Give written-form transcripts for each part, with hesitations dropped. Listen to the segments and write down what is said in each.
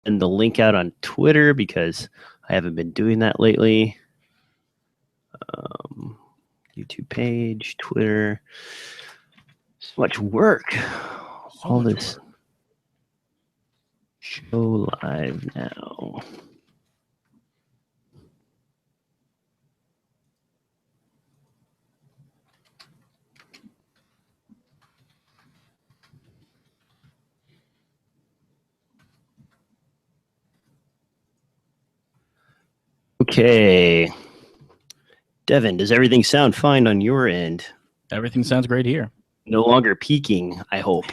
send the link out on Twitter because I haven't been doing that lately. YouTube page, Twitter. So much work. All this work. Show live now. Okay. Devin, does everything sound fine on your end? Everything sounds great here. No longer peaking, I hope.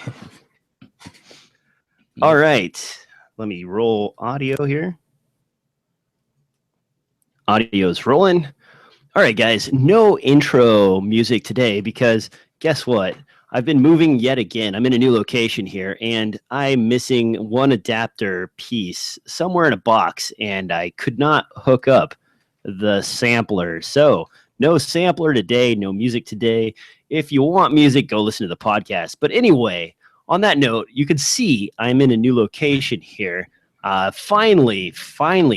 All right. Let me roll audio here. Audio's rolling. All right, guys. No intro music today because guess what? I've been moving yet again. I'm in a new location here, and I'm missing one adapter piece somewhere in a box, and I could not hook up the sampler. So no sampler today, no music today. If you want music, go listen to the podcast. But anyway, on that note, you can see I'm in a new location here. Finally,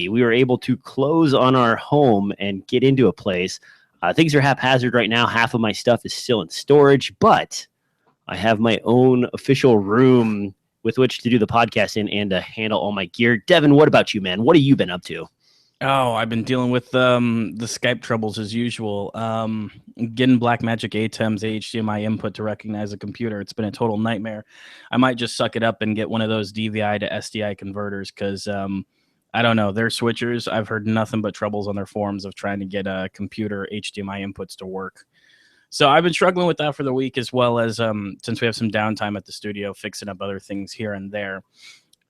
we were able to close on our home and get into a place. Things are haphazard right now. Half of my stuff is still in storage, but I have my own official room with which to do the podcast in and to handle all my gear. Devin, what about you, man? What have you been up to? Oh, I've been dealing with the Skype troubles as usual. Getting Blackmagic ATEM's HDMI input to recognize a computer. It's been a total nightmare. I might just suck it up and get one of those DVI to SDI converters because I don't know. Their switchers, I've heard nothing but troubles on their forums of trying to get a computer HDMI inputs to work. So I've been struggling with that for the week, as well as since we have some downtime at the studio, fixing up other things here and there.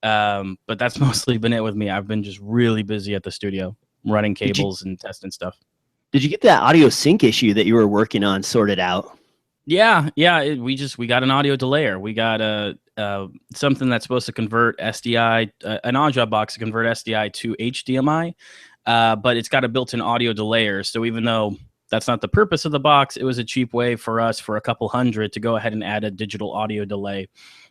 But that's mostly been it with me. I've been just really busy at the studio, running cables and testing stuff. Did you get that audio sync issue that you were working on sorted out? Yeah. We got an audio delayer. We got something that's supposed to convert SDI, an on-job box to convert SDI to HDMI, but it's got a built-in audio delayer. So even though that's not the purpose of the box, it was a cheap way for us for a couple hundred to go ahead and add a digital audio delay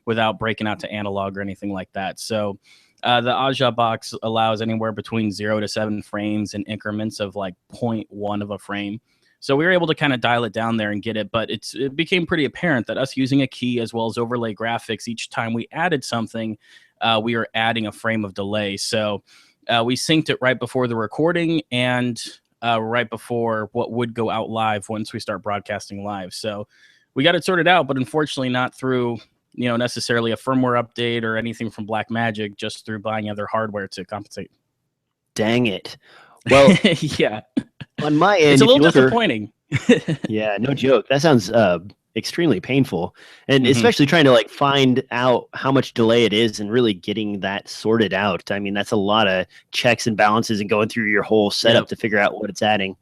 without breaking out to analog or anything like that. So the Aja box allows anywhere between 0 to 7 frames in increments of like 0.1 of a frame. So we were able to kind of dial it down there and get it, but it became pretty apparent that us using a key as well as overlay graphics, each time we added something, we were adding a frame of delay. So we synced it right before the recording and right before what would go out live once we start broadcasting live. So we got it sorted out, but unfortunately not through necessarily a firmware update or anything from Blackmagic, just through buying other hardware to compensate. Dang it. Well, yeah. On my end, it's a little disappointing. Yeah, no joke. That sounds extremely painful, and especially trying to like find out how much delay it is and really getting that sorted out. I mean, that's a lot of checks and balances and going through your whole setup to figure out what it's adding.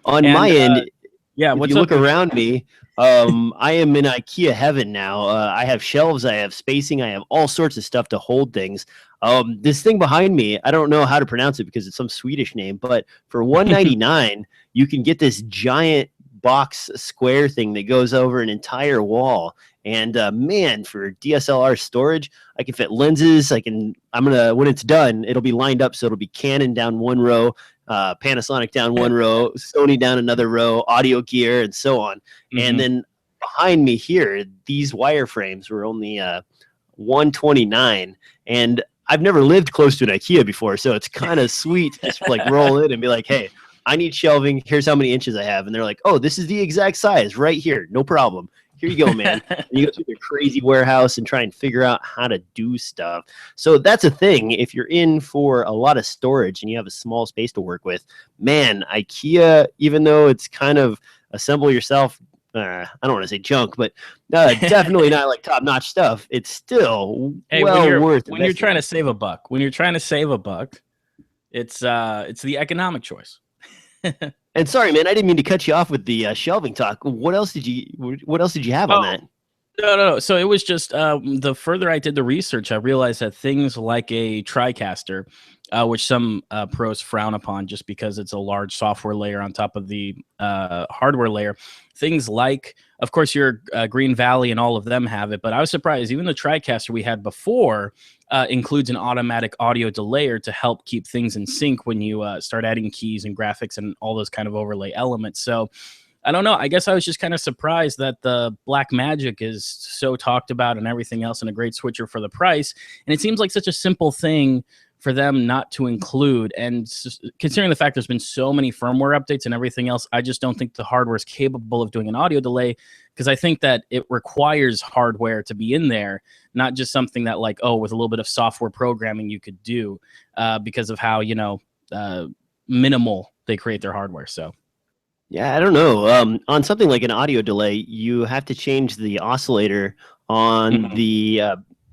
On my end, if you look around me, I am in IKEA heaven now. I have shelves, I have spacing, I have all sorts of stuff to hold things. This thing behind me, I don't know how to pronounce it because it's some Swedish name, but for $199, you can get this giant box square thing that goes over an entire wall. And man, for DSLR storage, I can fit lenses. When it's done, it'll be lined up. So it'll be Canon down one row, Panasonic down one row, Sony down another row, audio gear, and so on. And then behind me here, these wireframes were only $129, and I've never lived close to an IKEA before, so it's kind of sweet to just like roll in and be like, hey, I need shelving. Here's how many inches I have. And they're like, oh, this is the exact size right here. No problem. Here you go, man. And you go through their crazy warehouse and try and figure out how to do stuff. So that's a thing. If you're in for a lot of storage and you have a small space to work with, man, IKEA, even though it's kind of assemble yourself, I don't want to say junk, but definitely not like top-notch stuff. It's still worth when you're trying to save a buck. When you're trying to save a buck, it's the economic choice. And sorry, man, I didn't mean to cut you off with the shelving talk. What else did you have on that? No. So it was just the further I did the research, I realized that things like a TriCaster, which some pros frown upon just because it's a large software layer on top of the hardware layer. Things like, of course, your Green Valley and all of them have it, but I was surprised. Even the TriCaster we had before includes an automatic audio delayer to help keep things in sync when you start adding keys and graphics and all those kind of overlay elements. So I don't know. I guess I was just kind of surprised that the Blackmagic is so talked about and everything else, and a great switcher for the price. And it seems like such a simple thing for them not to include. And considering the fact there's been so many firmware updates and everything else, I just don't think the hardware is capable of doing an audio delay, because I think that it requires hardware to be in there, not just something that like, oh, with a little bit of software programming you could do, because of how, minimal they create their hardware. So. Yeah, I don't know. On something like an audio delay, you have to change the oscillator on the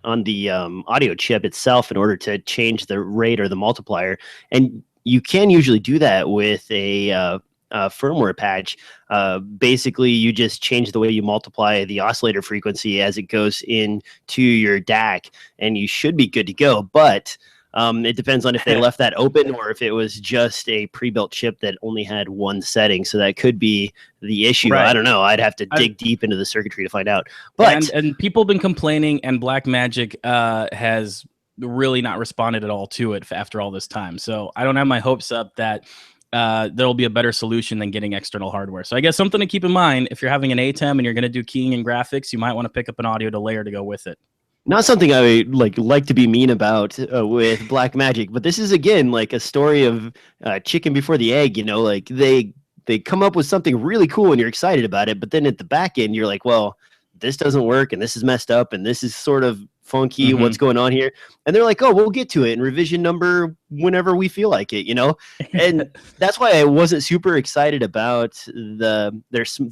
audio chip itself in order to change the rate or the multiplier, and you can usually do that with a firmware patch. Basically, you just change the way you multiply the oscillator frequency as it goes into your DAC, and you should be good to go. But it depends on if they left that open or if it was just a pre-built chip that only had one setting. So that could be the issue. Right. I don't know. I'd have to dig deep into the circuitry to find out. But and people have been complaining, and Blackmagic has really not responded at all to it after all this time. So I don't have my hopes up that there'll be a better solution than getting external hardware. So I guess something to keep in mind, if you're having an ATEM and you're going to do keying and graphics, you might want to pick up an audio delayer to go with it. Not something I like to be mean about with Blackmagic, but this is again like a story of chicken before the egg. Like they come up with something really cool and you're excited about it, but then at the back end you're like, well, this doesn't work and this is messed up and this is sort of funky. What's going on here? And they're like, oh, we'll get to it in revision number whenever we feel like it, And that's why I wasn't super excited about their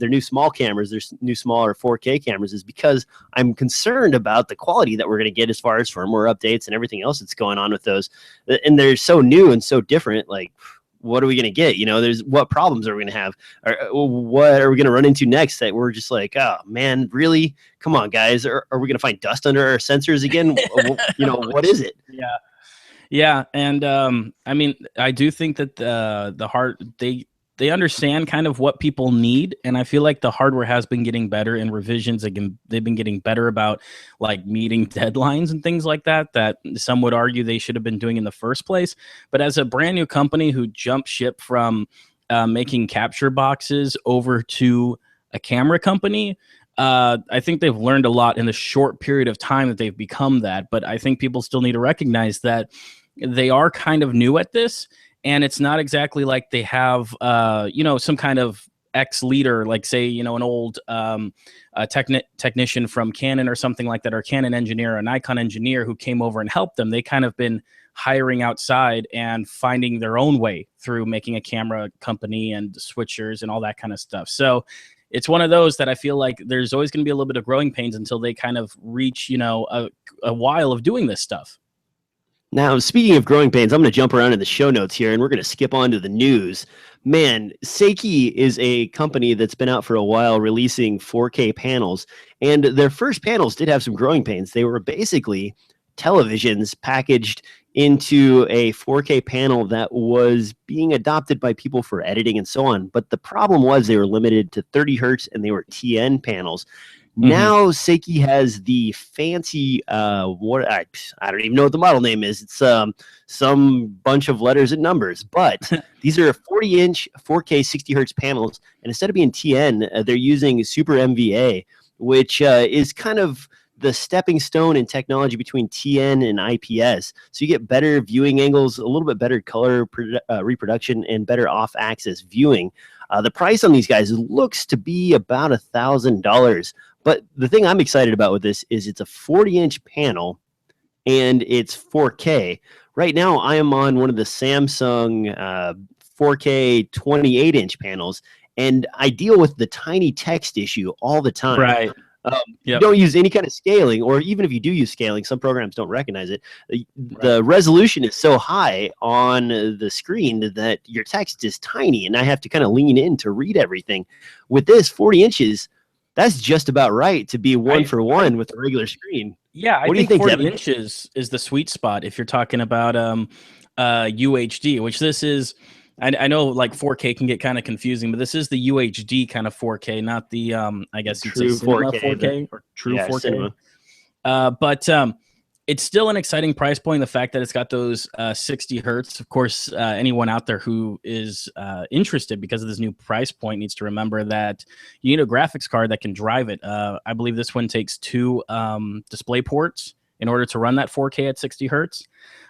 new small cameras, their new smaller 4K cameras, is because I'm concerned about the quality that we're going to get as far as firmware updates and everything else that's going on with those. And they're so new and so different. Like, what are we going to get? What problems are we going to have? Or what are we going to run into next that we're just like, oh man, really? Come on, guys. Are we going to find dust under our sensors again? What is it? Yeah. Yeah. And I mean, I do think that they understand kind of what people need. And I feel like the hardware has been getting better in revisions. Again, they've been getting better about like meeting deadlines and things like that some would argue they should have been doing in the first place. But as a brand new company who jumped ship from making capture boxes over to a camera company, I think they've learned a lot in the short period of time that they've become that. But I think people still need to recognize that they are kind of new at this. And it's not exactly like they have, some kind of ex-leader, like say, an old technician from Canon or something like that, or Canon engineer, or Nikon engineer who came over and helped them. They kind of been hiring outside and finding their own way through making a camera company and switchers and all that kind of stuff. So it's one of those that I feel like there's always going to be a little bit of growing pains until they kind of reach, a while of doing this stuff. Now, speaking of growing pains, I'm going to jump around in the show notes here, and we're going to skip on to the news. Man, Seiki is a company that's been out for a while releasing 4K panels, and their first panels did have some growing pains. They were basically televisions packaged into a 4K panel that was being adopted by people for editing and so on. But the problem was they were limited to 30 hertz, and they were TN panels. Now Seiki has the fancy I don't even know what the model name is. It's some bunch of letters and numbers, but these are 40-inch 4K 60 hertz panels, and instead of being TN, they're using Super MVA, which is kind of the stepping stone in technology between TN and IPS. So you get better viewing angles, a little bit better color reproduction, and better off-axis viewing. The price on these guys looks to be about $1,000. But the thing I'm excited about with this is it's a 40-inch panel and it's 4K. Right now, I am on one of the Samsung 4K 28-inch panels, and I deal with the tiny text issue all the time. Right. You don't use any kind of scaling, or even if you do use scaling, some programs don't recognize it. The resolution is so high on the screen that your text is tiny, and I have to kind of lean in to read everything. With this 40 inches, that's just about right to be one for one with a regular screen. Yeah, I think 40 Devin? Inches is the sweet spot if you're talking about UHD, which this is. I know like 4K can get kind of confusing, but this is the UHD kind of 4K, not the I guess true 4K, 4K or true 4K. Cinema. But It's still an exciting price point. The fact that it's got those 60 hertz, of course, anyone out there who is interested because of this new price point needs to remember that you need a graphics card that can drive it. I believe this one takes 2 display ports in order to run that 4K at 60 hertz.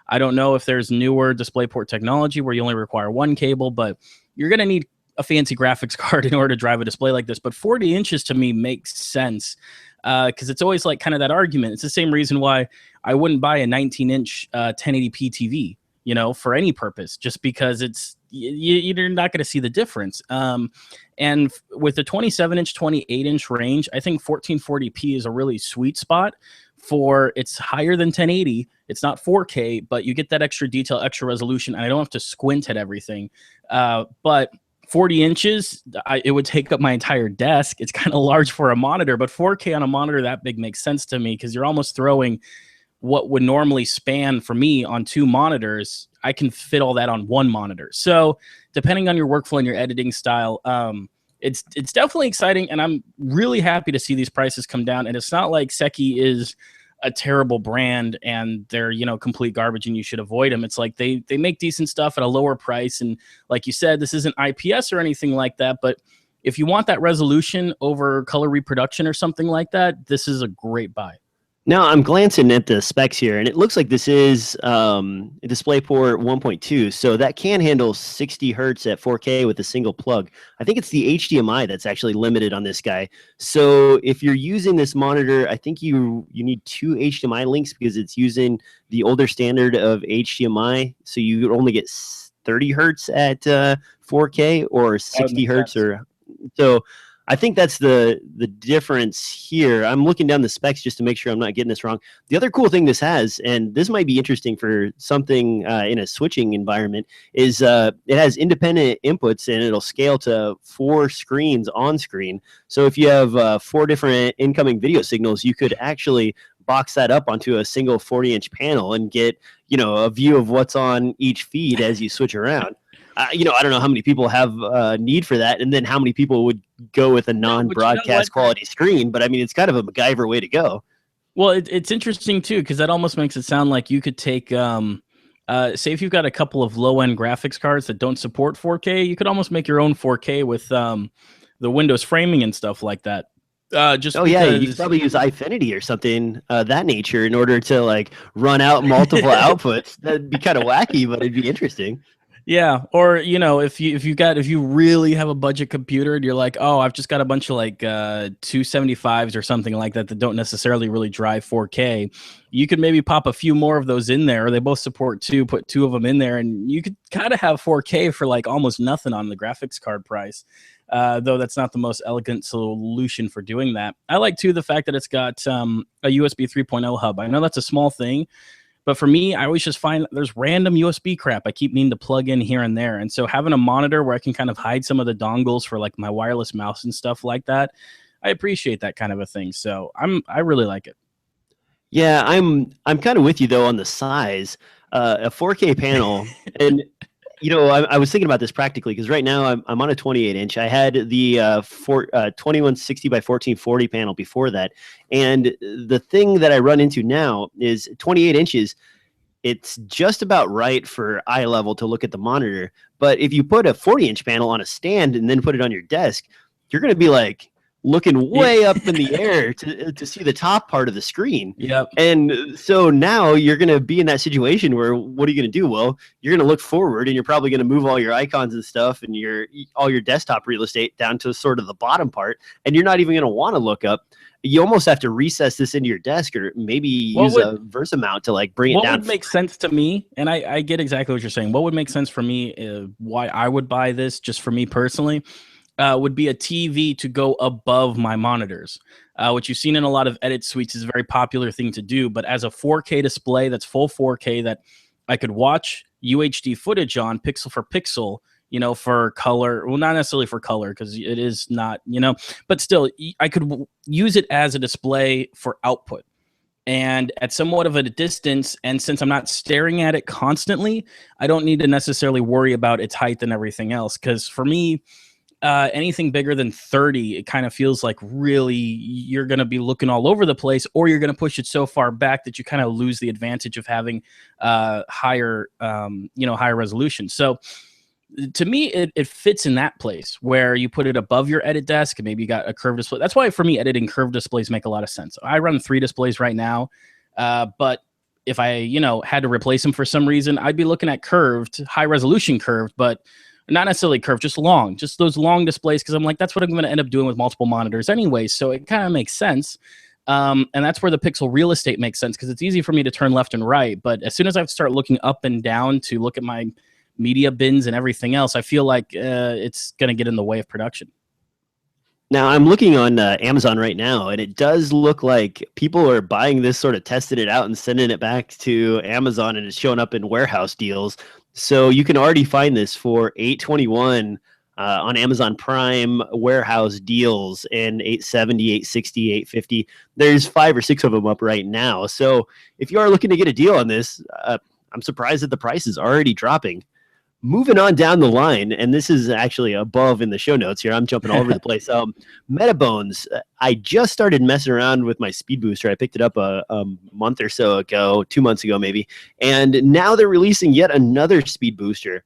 I don't know if there's newer DisplayPort technology where you only require 1 cable, but you're going to need a fancy graphics card in order to drive a display like this. But 40 inches to me makes sense because it's always like kind of that argument. It's the same reason why I wouldn't buy a 19-inch 1080p TV, you know, for any purpose, just because it's you're not going to see the difference. And with the 27-inch, 28-inch range, I think 1440p is a really sweet spot for it's higher than 1080. It's not 4K, but you get that extra detail, extra resolution, and I don't have to squint at everything. But 40 inches, it would take up my entire desk. It's kind of large for a monitor, but 4K on a monitor that big makes sense to me because you're almost throwing what would normally span for me on 2 monitors. I can fit all that on 1 monitor. So depending on your workflow and your editing style, it's definitely exciting, and I'm really happy to see these prices come down. And it's not like Seiki is a terrible brand and they're, you know, complete garbage and you should avoid them. It's like they make decent stuff at a lower price. And like you said, this isn't IPS or anything like that, but if you want that resolution over color reproduction or something like that, this is a great buy. Now I'm glancing at the specs here, and it looks like this is a DisplayPort 1.2, so that can handle 60 hertz at 4K with a single plug. I think it's the HDMI that's actually limited on this guy. So if you're using this monitor, I think you need 2 HDMI links because it's using the older standard of HDMI. So you only get 30 hertz at 4K or 60 hertz, or so. I think that's the difference here. I'm looking down the specs just to make sure I'm not getting this wrong. The other cool thing this has, and this might be interesting for something in a switching environment, is it has independent inputs and it'll scale to 4 screens on screen. So if you have 4 different incoming video signals, you could actually box that up onto a single 40-inch panel and get, you know, a view of what's on each feed as you switch around. You know, I don't know how many people have need for that, and then how many people would go with a non-broadcast quality screen. But I mean, it's kind of a MacGyver way to go. Well, it's interesting too because that almost makes it sound like you could take, say, if you've got a couple of low-end graphics cards that don't support 4K, you could almost make your own 4K with the Windows framing and stuff like that. Yeah, you could probably use iFinity or something that nature in order to like run out multiple outputs. That'd be kind of wacky, but it'd be interesting. Yeah, or you know, if you really have a budget computer and you're like, oh, I've just got a bunch of like 275s or something like that don't necessarily really drive 4K, you could maybe pop a few more of those in there, or they both support 2, put 2 of them in there, and you could kind of have 4K for like almost nothing on the graphics card price. Though that's not the most elegant solution for doing that. I like too the fact that it's got a USB 3.0 hub. I know that's a small thing, but for me, I always just find there's random USB crap I keep meaning to plug in here and there. And so having a monitor where I can kind of hide some of the dongles for like my wireless mouse and stuff like that, I appreciate that kind of a thing. So I really like it. Yeah, I'm kind of with you though on the size. A 4K panel, and you know, I was thinking about this practically because right now I'm on a 28-inch. I had the 2160 by 1440 panel before that, and the thing that I run into now is 28 inches. It's just about right for eye level to look at the monitor. But if you put a 40-inch panel on a stand and then put it on your desk, you're going to be like looking way up in the air to see the top part of the screen. Yep. And so now you're going to be in that situation where what are you going to do? Well, you're going to look forward and you're probably going to move all your icons and stuff and all your desktop real estate down to sort of the bottom part. And you're not even going to want to look up. You almost have to recess this into your desk or maybe use a Versa mount to like bring it down. What would make sense to me, and I get exactly what you're saying. What would make sense for me, why I would buy this just for me personally, would be a TV to go above my monitors, which you've seen in a lot of edit suites is a very popular thing to do. But as a 4K display that's full 4K that I could watch UHD footage on pixel for pixel, you know, for color, well, not necessarily for color because it is not, you know, but still I could use it as a display for output and at somewhat of a distance. And since I'm not staring at it constantly, I don't need to necessarily worry about its height and everything else. Because for me, anything bigger than 30, it kind of feels like really you're going to be looking all over the place, or you're going to push it so far back that you kind of lose the advantage of having higher resolution. So to me, it fits in that place where you put it above your edit desk and maybe you got a curved display. That's why for me, editing curved displays make a lot of sense. I run 3 displays right now, but if I, had to replace them for some reason, I'd be looking at curved, high resolution curved, but not necessarily curved, just long, just those long displays. Cause I'm like, that's what I'm going to end up doing with multiple monitors anyway. So it kind of makes sense. And that's where the pixel real estate makes sense, because it's easy for me to turn left and right. But as soon as I start looking up and down to look at my media bins and everything else, I feel like it's going to get in the way of production. Now, I'm looking on Amazon right now, and it does look like people are buying this, sort of testing it out and sending it back to Amazon, and it's showing up in warehouse deals. So you can already find this for $821 on Amazon Prime warehouse deals, and $870, $860, $850. There's 5 or 6 of them up right now. So if you are looking to get a deal on this, I'm surprised that the price is already dropping. Moving on down the line, and this is actually above in the show notes here. I'm jumping all over the place. Metabones. I just started messing around with my speed booster. I picked it up a month or so ago, 2 months ago maybe, and now they're releasing yet another speed booster.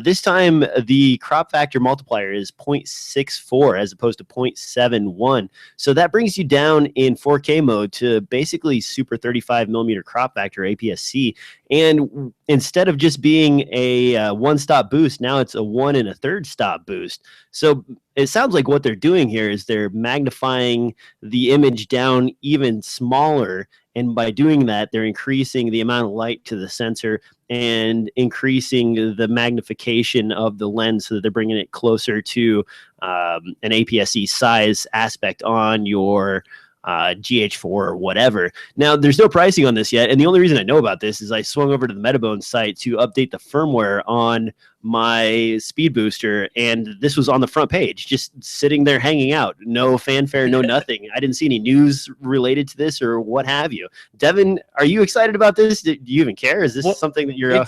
This time, the crop factor multiplier is 0.64 as opposed to 0.71. So that brings you down in 4K mode to basically super 35 millimeter crop factor APS-C. And instead of just being a one-stop boost, now it's a 1 1/3 stop boost. So it sounds like what they're doing here is they're magnifying the image down even smaller. And by doing that, they're increasing the amount of light to the sensor and increasing the magnification of the lens, so that they're bringing it closer to an APS-C size aspect on your GH4 or whatever. Now, there's no pricing on this yet, and the only reason I know about this is I swung over to the Metabones site to update the firmware on my speed booster, and this was on the front page, just sitting there hanging out. No fanfare, no nothing. I didn't see any news related to this or what have you. Devin, are you excited about this? Do you even care? Is this something that you're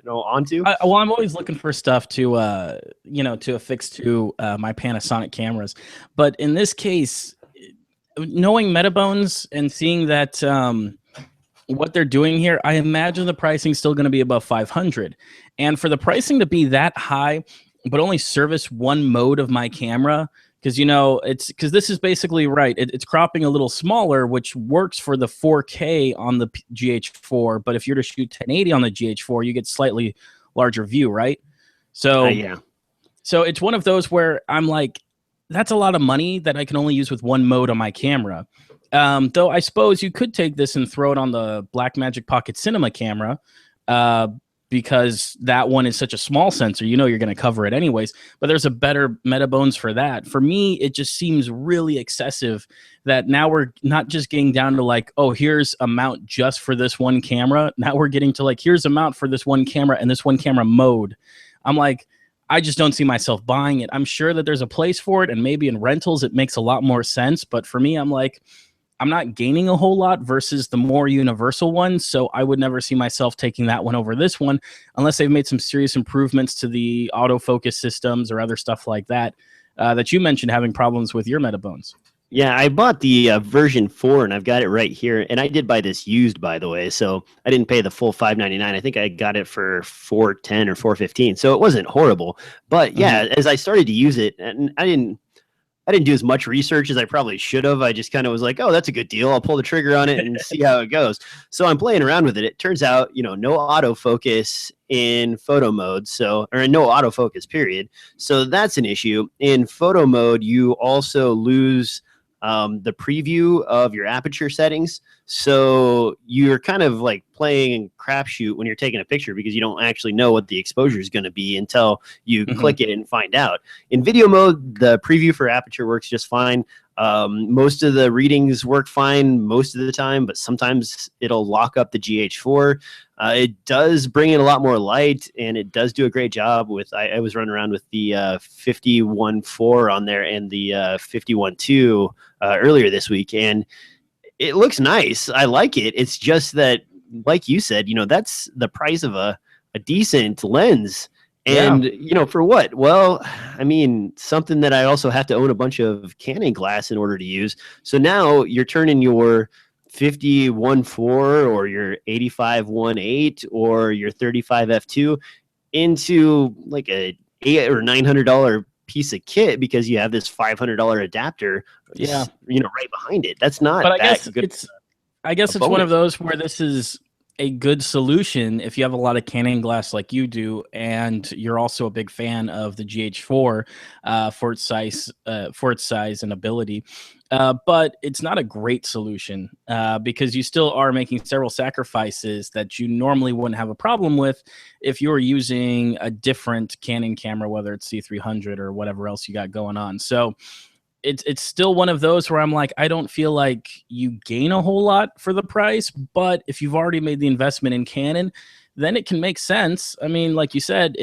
onto? Well, I'm always looking for stuff to to affix to my Panasonic cameras, but in this case, knowing Metabones and seeing that what they're doing here, I imagine the pricing is still going to be above 500. And for the pricing to be that high, but only service one mode of my camera, because because this is basically right. It's cropping a little smaller, which works for the 4K on the GH4. But if you're to shoot 1080 on the GH4, you get slightly larger view, right? So yeah. So it's one of those where I'm like, that's a lot of money that I can only use with one mode on my camera. Though I suppose you could take this and throw it on the Blackmagic Pocket Cinema camera, because that one is such a small sensor, you're going to cover it anyways. But there's a better Metabones for that. For me, it just seems really excessive that now we're not just getting down to like, oh, here's a mount just for this one camera. Now we're getting to like, here's a mount for this one camera and this one camera mode. I'm like, I just don't see myself buying it. I'm sure that there's a place for it, and maybe in rentals it makes a lot more sense. But for me, I'm like, I'm not gaining a whole lot versus the more universal one. So I would never see myself taking that one over this one unless they've made some serious improvements to the autofocus systems or other stuff like that, that you mentioned having problems with your Metabones. Yeah, I bought the version 4, and I've got it right here. And I did buy this used, by the way, so I didn't pay the full $599. I think I got it for $410 or $415, so it wasn't horrible. But yeah, as I started to use it, and I didn't do as much research as I probably should have. I just kind of was like, oh, that's a good deal. I'll pull the trigger on it and see how it goes. So I'm playing around with it. It turns out, no autofocus in photo mode, or no autofocus period. So that's an issue. In photo mode, you also lose the preview of your aperture settings. So you're kind of like playing crapshoot when you're taking a picture, because you don't actually know what the exposure is going to be until you click it and find out. In video mode, the preview for aperture works just fine. Most of the readings work fine most of the time, but sometimes it'll lock up the GH4. It does bring in a lot more light, and it does do a great job with, I was running around with the 51.4 on there and the 51.2 earlier this week, and it looks nice. I like it. It's just that, like you said, that's the price of a decent lens. Yeah. And, for what? Well, I mean, something that I also have to own a bunch of Canon glass in order to use. So now you're turning your 50-1.4 or your 85-1.8 or your 35 f2 into like a $800 or $900 piece of kit because you have this $500 adapter, Yeah. right behind it. That's not But I that guess good. it's one of those where this is a good solution if you have a lot of Canon glass like you do, and you're also a big fan of the GH4 for its size and ability. But it's not a great solution because you still are making several sacrifices that you normally wouldn't have a problem with if you were using a different Canon camera, whether it's C300 or whatever else you got going on. So it's still one of those where I'm like, I don't feel like you gain a whole lot for the price, but if you've already made the investment in Canon, then it can make sense. I mean, like you said,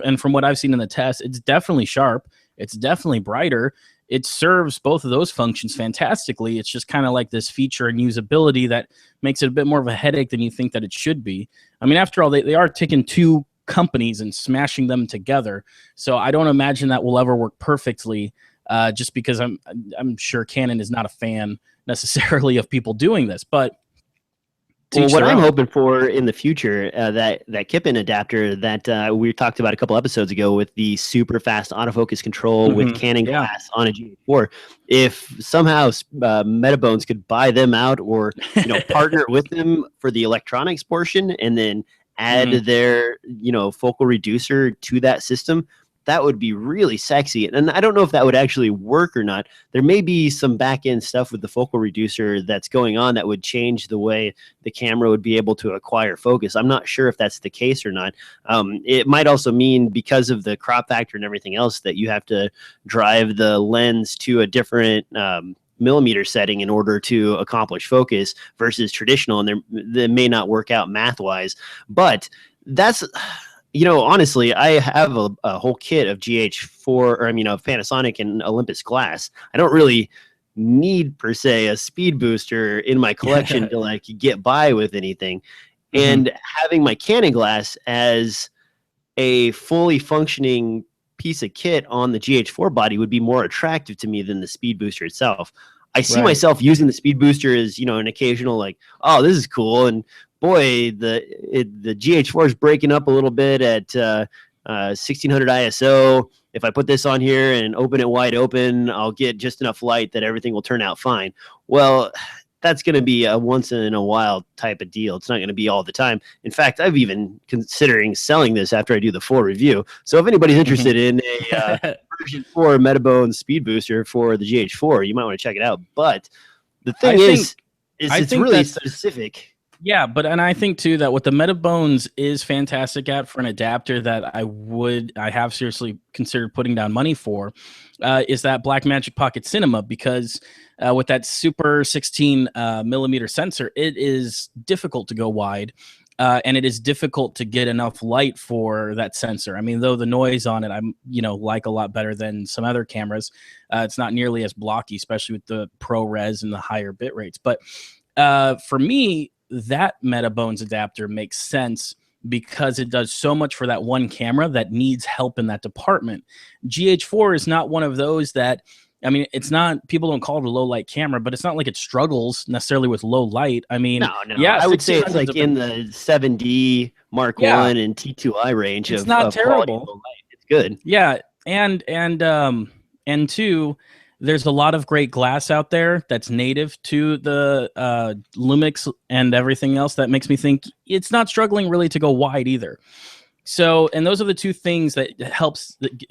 and from what I've seen in the test, it's definitely sharp. It's definitely brighter. It serves both of those functions fantastically. It's just kind of like this feature and usability that makes it a bit more of a headache than you think that it should be. I mean, after all, they are taking two companies and smashing them together. So I don't imagine that will ever work perfectly. Just because I'm sure Canon is not a fan necessarily of people doing this, but what I'm hoping for in the future, that Kippen adapter that we talked about a couple episodes ago with the super fast autofocus control with Canon glass on a GH4, if somehow Metabones could buy them out or partner with them for the electronics portion and then add their focal reducer to that system, that would be really sexy. And I don't know if that would actually work or not. There may be some back-end stuff with the focal reducer that's going on that would change the way the camera would be able to acquire focus. I'm not sure if that's the case or not. It might also mean because of the crop factor and everything else that you have to drive the lens to a different millimeter setting in order to accomplish focus versus traditional, and they may not work out math-wise. But that's... honestly, I have a whole kit of GH4, or of Panasonic and Olympus glass. I don't really need per se a speed booster in my collection to like get by with anything. And having my Canon glass as a fully functioning piece of kit on the GH4 body would be more attractive to me than the speed booster itself. I see myself using the speed booster as, an occasional like, oh, this is cool. And boy, the GH4 is breaking up a little bit at 1600 ISO. If I put this on here and open it wide open, I'll get just enough light that everything will turn out fine. Well, that's going to be a once in a while type of deal. It's not going to be all the time. In fact, I've even considering selling this after I do the full review. So if anybody's interested in a version 4 Metabone speed booster for the GH4, you might want to check it out. But the thing is it's really specific. Yeah, and I think too that what the Metabones is fantastic at for an adapter that I have seriously considered putting down money for is that Blackmagic Pocket Cinema, because with that Super 16 millimeter sensor, it is difficult to go wide. And it is difficult to get enough light for that sensor. I mean, though the noise on it, I'm like a lot better than some other cameras. It's not nearly as blocky, especially with the ProRes and the higher bit rates. But for me, that Metabones adapter makes sense because it does so much for that one camera that needs help in that department. GH4 is not one of those that, I mean, it's not, people don't call it a low light camera, but it's not like it struggles necessarily with low light. I mean, no. Yeah, I would say it's like in the 7D Mark 1 and T2i range. It's not terrible. Low light. It's good. Yeah. And two, there's a lot of great glass out there that's native to the Lumix and everything else that makes me think it's not struggling really to go wide either. So, and those are the two things that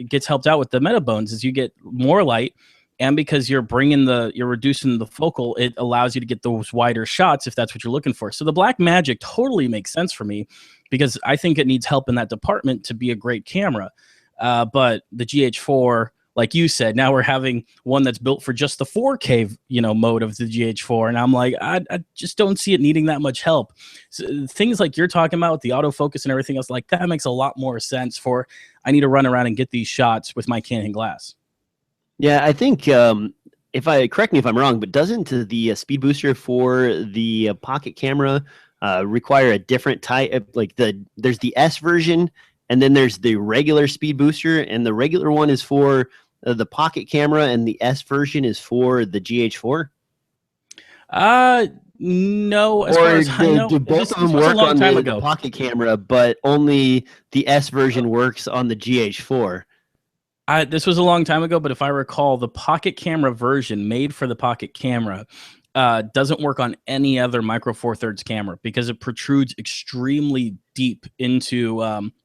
gets helped out with the Metabones is you get more light, and because you're reducing the focal, it allows you to get those wider shots if that's what you're looking for. So the Blackmagic totally makes sense for me because I think it needs help in that department to be a great camera. But the GH4, like you said, now we're having one that's built for just the 4K, mode of the GH4. And I'm like, I just don't see it needing that much help. So things like you're talking about with the autofocus and everything else, like that makes a lot more sense for, I need to run around and get these shots with my Canon glass. Yeah, I think, correct me if I'm wrong, but doesn't the speed booster for the pocket camera require a different type? Like there's the S version and then there's the regular speed booster, and the regular one is for the pocket camera, and the S version is for the GH4. No, as far as I know, do both of them work on the pocket camera, but only the S version works on the GH4? This was a long time ago, but if I recall, the pocket camera version made for the pocket camera doesn't work on any other Micro Four Thirds camera because it protrudes extremely deep into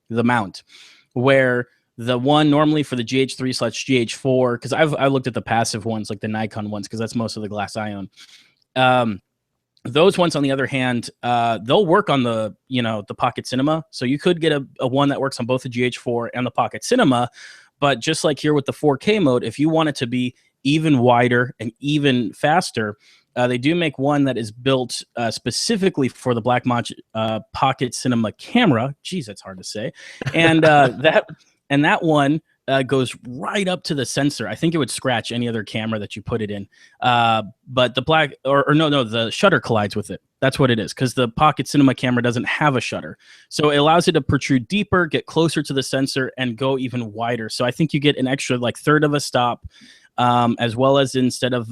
the mount, where the one normally for the GH3/GH4, because I looked at the passive ones, like the Nikon ones, because that's most of the glass I own. Those ones, on the other hand, they'll work on the Pocket Cinema. So you could get a one that works on both the GH4 and the Pocket Cinema. But just like here with the 4K mode, if you want it to be even wider and even faster, they do make one that is built specifically for the Blackmagic Pocket Cinema camera. Geez, that's hard to say. And that one goes right up to the sensor. I think it would scratch any other camera that you put it in. But the the shutter collides with it. That's what it is, because the Pocket Cinema camera doesn't have a shutter. So it allows it to protrude deeper, get closer to the sensor, and go even wider. So I think you get an extra third of a stop, as well as instead of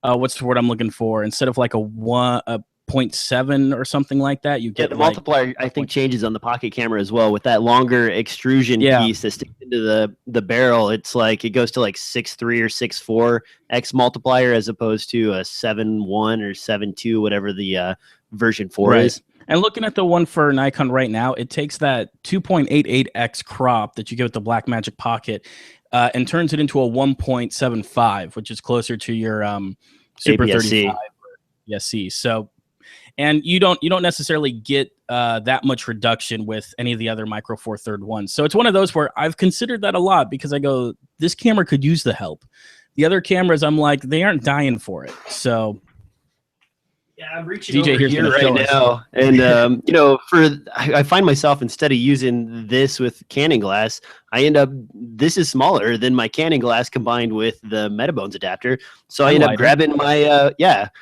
what's the word I'm looking for? Instead of like a 0.7 or something like that, you get the multiplier. I think changes on the pocket camera as well with that longer extrusion piece that sticks into the barrel. It's like it goes to like 6.3 or 6.4 x multiplier as opposed to a 7.1 or 7.2, whatever the version 4 is. And looking at the one for Nikon right now, it takes that 2.88x crop that you get with the Blackmagic Pocket and turns it into a 1.75, which is closer to your Super APS-C. 35 or APS-C. So, and you don't necessarily get that much reduction with any of the other Micro Four Thirds ones. So it's one of those where I've considered that a lot, because I go, this camera could use the help. The other cameras, I'm like, they aren't dying for it. So yeah, I'm reaching DJ over here right now, and I find myself, instead of using this with Canon glass, this is smaller than my Canon glass combined with the Metabones adapter. So I end up grabbing my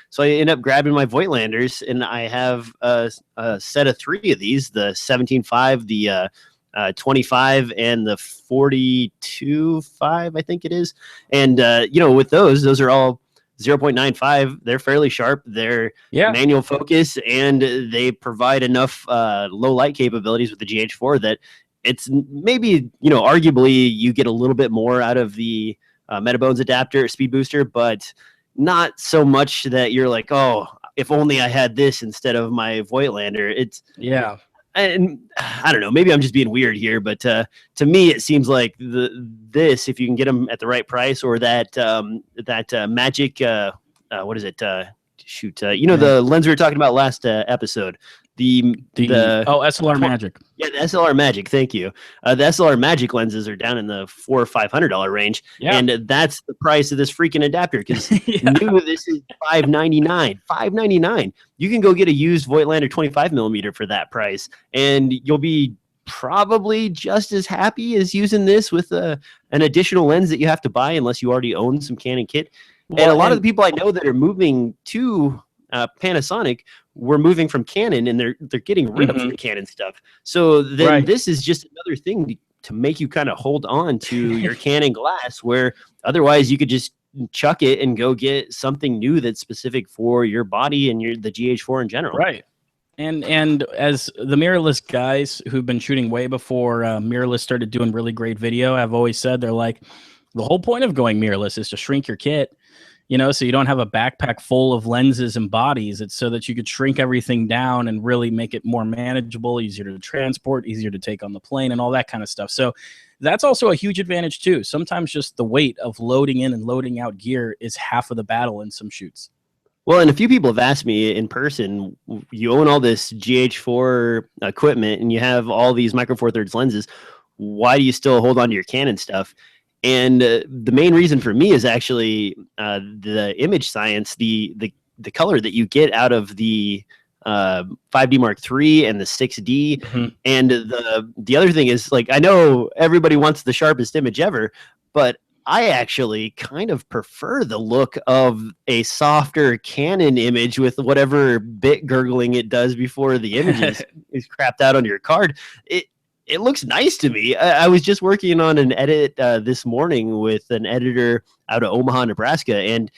So I end up grabbing my Voigtlanders, and I have a set of 3 of these: the 17.5, the 25, and the 42.5, I think it is. And with those are all 0.95. They're fairly sharp. They're manual focus, and they provide enough low light capabilities with the GH4 that it's maybe, arguably you get a little bit more out of the Metabones adapter speed booster, but not so much that you're like, oh, if only I had this instead of my Voigtlander. And I don't know, maybe I'm just being weird here, but to me, it seems like this, if you can get them at the right price, or that Magic, what is it? The lens we were talking about last episode, the SLR Magic. Yeah, the SLR Magic. Thank you. The SLR Magic lenses are down in the $400 or $500 range, and that's the price of this freaking adapter. Because this is $599. You can go get a used Voigtlander 25mm for that price, and you'll be probably just as happy as using this with an additional lens that you have to buy unless you already own some Canon kit. And a lot of the people I know that are moving to Panasonic were moving from Canon, and they're getting rid of the Canon stuff. So then this is just another thing to make you kind of hold on to your Canon glass, where otherwise you could just chuck it and go get something new that's specific for your body and the GH4 in general. Right. And as the mirrorless guys who've been shooting way before mirrorless started doing really great video, have always said, they're like, the whole point of going mirrorless is to shrink your kit. So you don't have a backpack full of lenses and bodies. It's so that you could shrink everything down and really make it more manageable, easier to transport, easier to take on the plane, and all that kind of stuff. So that's also a huge advantage too. Sometimes just the weight of loading in and loading out gear is half of the battle in some shoots. Well, and a few people have asked me in person, you own all this GH4 equipment and you have all these Micro Four Thirds lenses. Why do you still hold on to your Canon stuff? And the main reason for me is actually the image science, the color that you get out of the 5D Mark III and the 6D. And the other thing is, like, I know everybody wants the sharpest image ever, but I actually kind of prefer the look of a softer Canon image with whatever bit gurgling it does before the image is crapped out on your card. it looks nice to me. I was just working on an edit this morning with an editor out of Omaha, Nebraska, and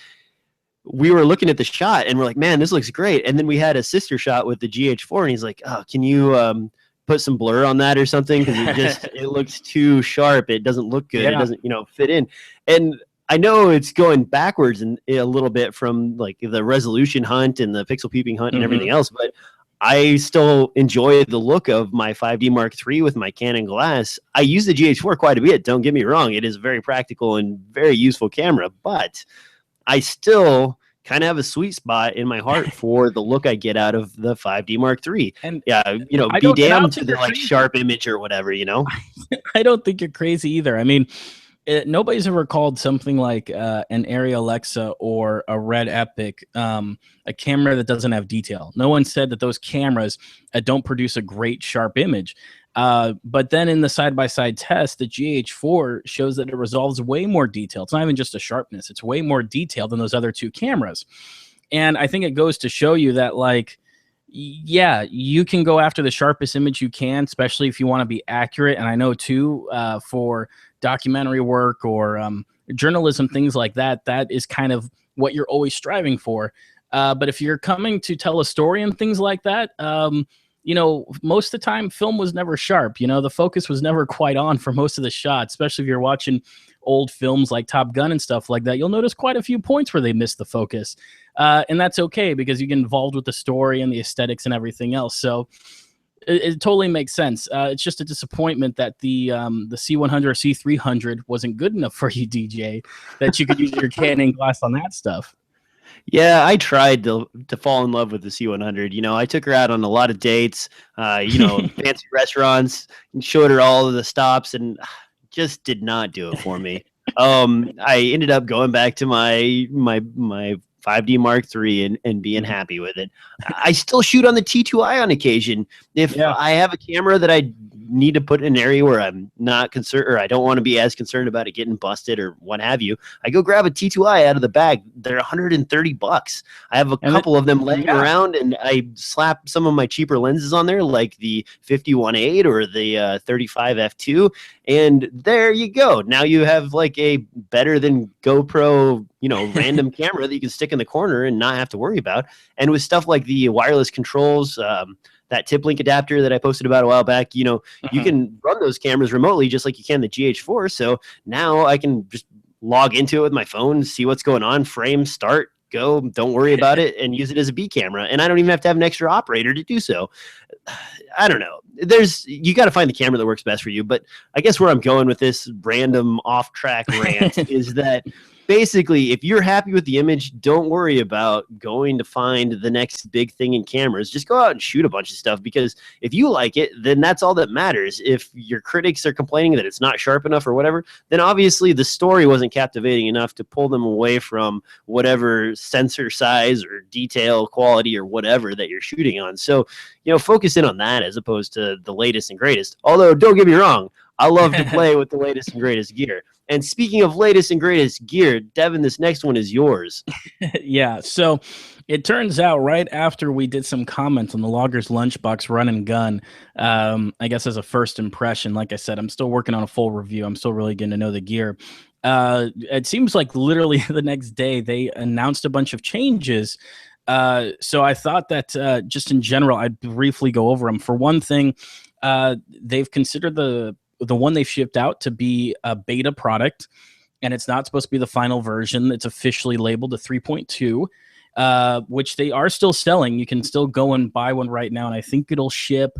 we were looking at the shot and we're like, man, this looks great. And then we had a sister shot with the GH4 and he's like, oh, can you put some blur on that or something? Because it looks too sharp. It doesn't look good. It doesn't, fit in. And I know it's going backwards a little bit from like the resolution hunt and the pixel peeping hunt and everything else, but I still enjoy the look of my 5D Mark III with my Canon glass. I use the GH4 quite a bit. Don't get me wrong. It is a very practical and very useful camera, but I still kind of have a sweet spot in my heart for the look I get out of the 5D Mark III. And be damned to the like sharp image or whatever, I don't think you're crazy either. I mean, nobody's ever called something like an Arri Alexa or a Red Epic a camera that doesn't have detail. No one said that those cameras don't produce a great sharp image. But then in the side-by-side test, the GH4 shows that it resolves way more detail. It's not even just a sharpness. It's way more detail than those other two cameras. And I think it goes to show you that, like, yeah, you can go after the sharpest image you can, especially if you want to be accurate. And I know, too, for documentary work or journalism, things like that, that is kind of what you're always striving for. But if you're coming to tell a story and things like that, most of the time film was never sharp. The focus was never quite on for most of the shots, especially if you're watching old films like Top Gun and stuff like that. You'll notice quite a few points where they missed the focus. And that's okay because you get involved with the story and the aesthetics and everything else. So it totally makes sense. It's just a disappointment that the C100 or C300 wasn't good enough for you, DJ, that you could use your Canon glass on that stuff. Yeah, I tried to fall in love with the C100. I took her out on a lot of dates, fancy restaurants, and showed her all of the stops, and just did not do it for me. I ended up going back to my 5D Mark III and being happy with it. I still shoot on the T2i on occasion. If I have a camera that I need to put in an area where I'm not concerned, or I don't want to be as concerned about it getting busted or what have you, I go grab a T2i out of the bag. They're $130. I have a couple of them laying around, and I slap some of my cheaper lenses on there, like the 51.8 or the 35 f2, and there you go. Now you have like a better than GoPro, random camera that you can stick in the corner and not have to worry about. And with stuff like the wireless controls, that tip link adapter that I posted about a while back, you can run those cameras remotely just like you can the GH4. So now I can just log into it with my phone, see what's going on, frame, start, go, don't worry about it, and use it as a B camera. And I don't even have to have an extra operator to do so. I don't know. You got to find the camera that works best for you. But I guess where I'm going with this random off-track rant is that basically, if you're happy with the image, don't worry about going to find the next big thing in cameras. Just go out and shoot a bunch of stuff, because if you like it, then that's all that matters. If your critics are complaining that it's not sharp enough or whatever, then obviously the story wasn't captivating enough to pull them away from whatever sensor size or detail quality or whatever that you're shooting on. So, focus in on that as opposed to the latest and greatest. Although, don't get me wrong, I love to play with the latest and greatest gear. And speaking of latest and greatest gear, Devin, this next one is yours. Yeah, so it turns out right after we did some comments on the Logger's Lunchbox run and gun, I guess as a first impression, like I said, I'm still working on a full review. I'm still really getting to know the gear. It seems like literally the next day they announced a bunch of changes. So I thought that just in general, I'd briefly go over them. For one thing, they've considered the one they've shipped out to be a beta product, and it's not supposed to be the final version. It's officially labeled a 3.2, which they are still selling. You can still go and buy one right now, and I think it'll ship,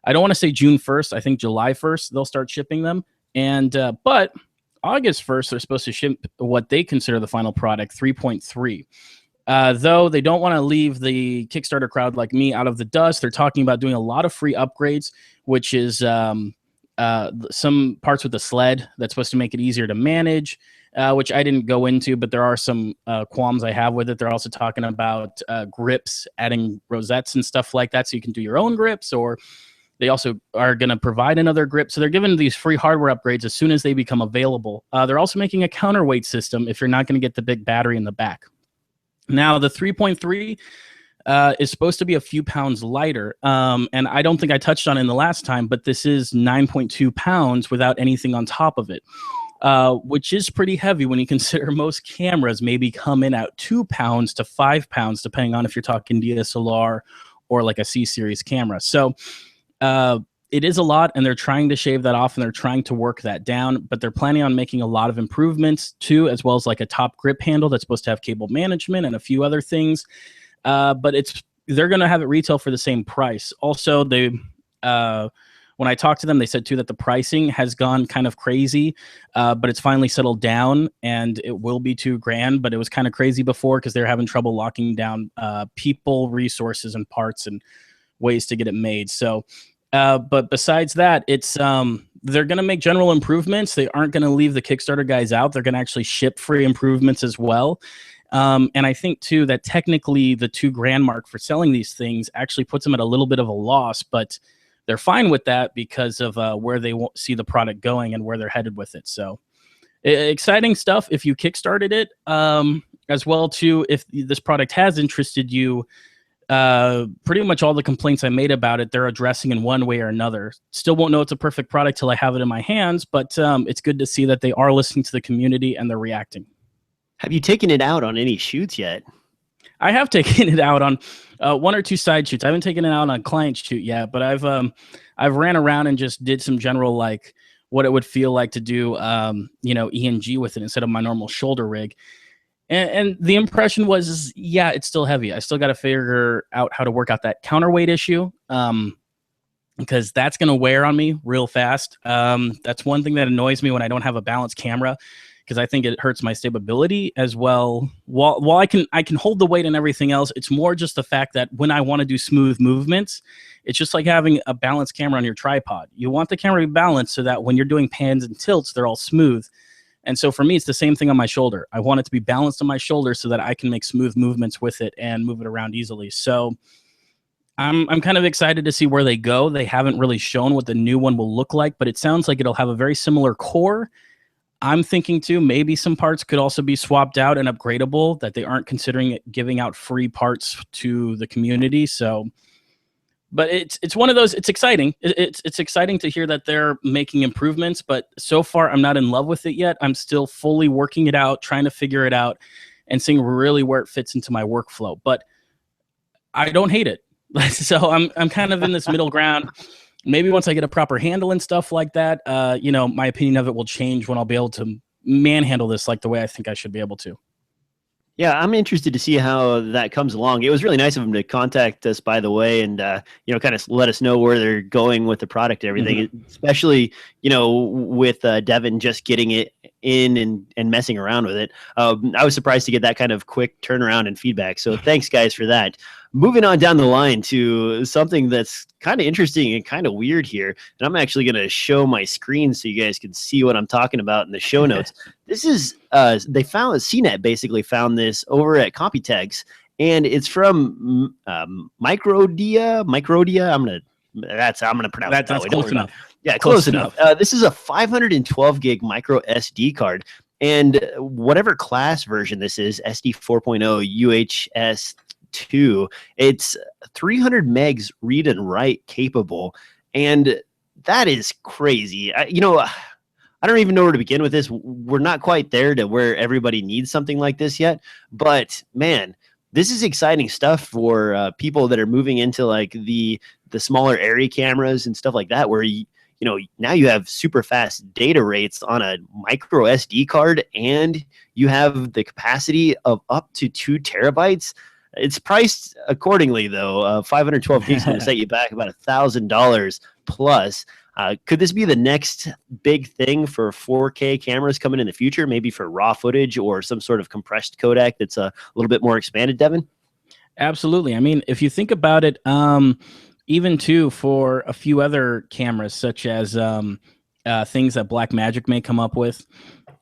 I don't want to say June 1st. I think July 1st they'll start shipping them. And but August 1st, they're supposed to ship what they consider the final product, 3.3. Though they don't want to leave the Kickstarter crowd like me out of the dust. They're talking about doing a lot of free upgrades, which is some parts with the sled that's supposed to make it easier to manage, which I didn't go into, but there are some qualms I have with it. They're also talking about grips, adding rosettes and stuff like that, so you can do your own grips, or they also are going to provide another grip. So they're giving these free hardware upgrades as soon as they become available. They're also making a counterweight system if you're not going to get the big battery in the back. Now, the 3.3, is supposed to be a few pounds lighter. And I don't think I touched on it in the last time, but this is 9.2 pounds without anything on top of it, which is pretty heavy when you consider most cameras maybe come in at 2 pounds to 5 pounds, depending on if you're talking DSLR or like a C-series camera. So it is a lot, and they're trying to shave that off, and they're trying to work that down, but they're planning on making a lot of improvements too, as well as like a top grip handle that's supposed to have cable management and a few other things. But they're going to have it retail for the same price. Also, they when I talked to them, they said too that the pricing has gone kind of crazy, but it's finally settled down, and it will be $2,000. But it was kind of crazy before because they're having trouble locking down people, resources, and parts and ways to get it made. So, but besides that, it's they're going to make general improvements. They aren't going to leave the Kickstarter guys out. They're going to actually ship free improvements as well. And I think too that technically the $2,000 mark for selling these things actually puts them at a little bit of a loss, but they're fine with that because of where they see the product going and where they're headed with it. So exciting stuff if you kickstarted it, as well too, if this product has interested you. Pretty much all the complaints I made about it, they're addressing in one way or another. Still won't know it's a perfect product till I have it in my hands, but it's good to see that they are listening to the community and they're reacting. Have you taken it out on any shoots yet? I have taken it out on 1 or 2 side shoots. I haven't taken it out on a client shoot yet, but I've ran around and just did some general, like what it would feel like to do, ENG with it instead of my normal shoulder rig. And the impression was, yeah, it's still heavy. I still got to figure out how to work out that counterweight issue, because that's going to wear on me real fast. That's one thing that annoys me when I don't have a balanced camera, because I think it hurts my stability as well. While I can hold the weight and everything else, it's more just the fact that when I want to do smooth movements, it's just like having a balanced camera on your tripod. You want the camera to be balanced so that when you're doing pans and tilts, they're all smooth. And so for me, it's the same thing on my shoulder. I want it to be balanced on my shoulder so that I can make smooth movements with it and move it around easily. So I'm kind of excited to see where they go. They haven't really shown what the new one will look like, but it sounds like it'll have a very similar core. I'm thinking too, maybe some parts could also be swapped out and upgradable, that they aren't considering giving out free parts to the community. So, but it's one of those, it's exciting. It's exciting to hear that they're making improvements, but so far I'm not in love with it yet. I'm still fully working it out, trying to figure it out and seeing really where it fits into my workflow, but I don't hate it. So I'm kind of in this middle ground. Maybe once I get a proper handle and stuff like that, my opinion of it will change when I'll be able to manhandle this like the way I think I should be able to. Yeah, I'm interested to see how that comes along. It was really nice of them to contact us, by the way, and kind of let us know where they're going with the product and everything. Especially, with Devin just getting it in and messing around with it. I was surprised to get that kind of quick turnaround and feedback. So thanks, guys, for that. Moving on down the line to something that's kind of interesting and kind of weird here. And I'm actually going to show my screen so you guys can see what I'm talking about in the show notes. This is, CNET basically found this over at Computex, and it's from microdia. I'm going to pronounce it that way. Close enough. Yeah, close enough. This is a 512 gig micro SD card, and whatever class version this is, SD 4.0 UHS 2, it's 300 megs read and write capable, and that is crazy. I don't even know where to begin with this. We're not quite there to where everybody needs something like this yet, but man, this is exciting stuff for people that are moving into like the smaller Arri cameras and stuff like that, where now you have super fast data rates on a micro SD card, and you have the capacity of up to 2 terabytes. It's priced accordingly, though. 512 gigs is going to set you back about $1,000 plus. Could this be the next big thing for 4K cameras coming in the future? Maybe for raw footage or some sort of compressed codec that's a little bit more expanded, Devin? Absolutely. I mean, if you think about it, even too for a few other cameras, such as things that Blackmagic may come up with,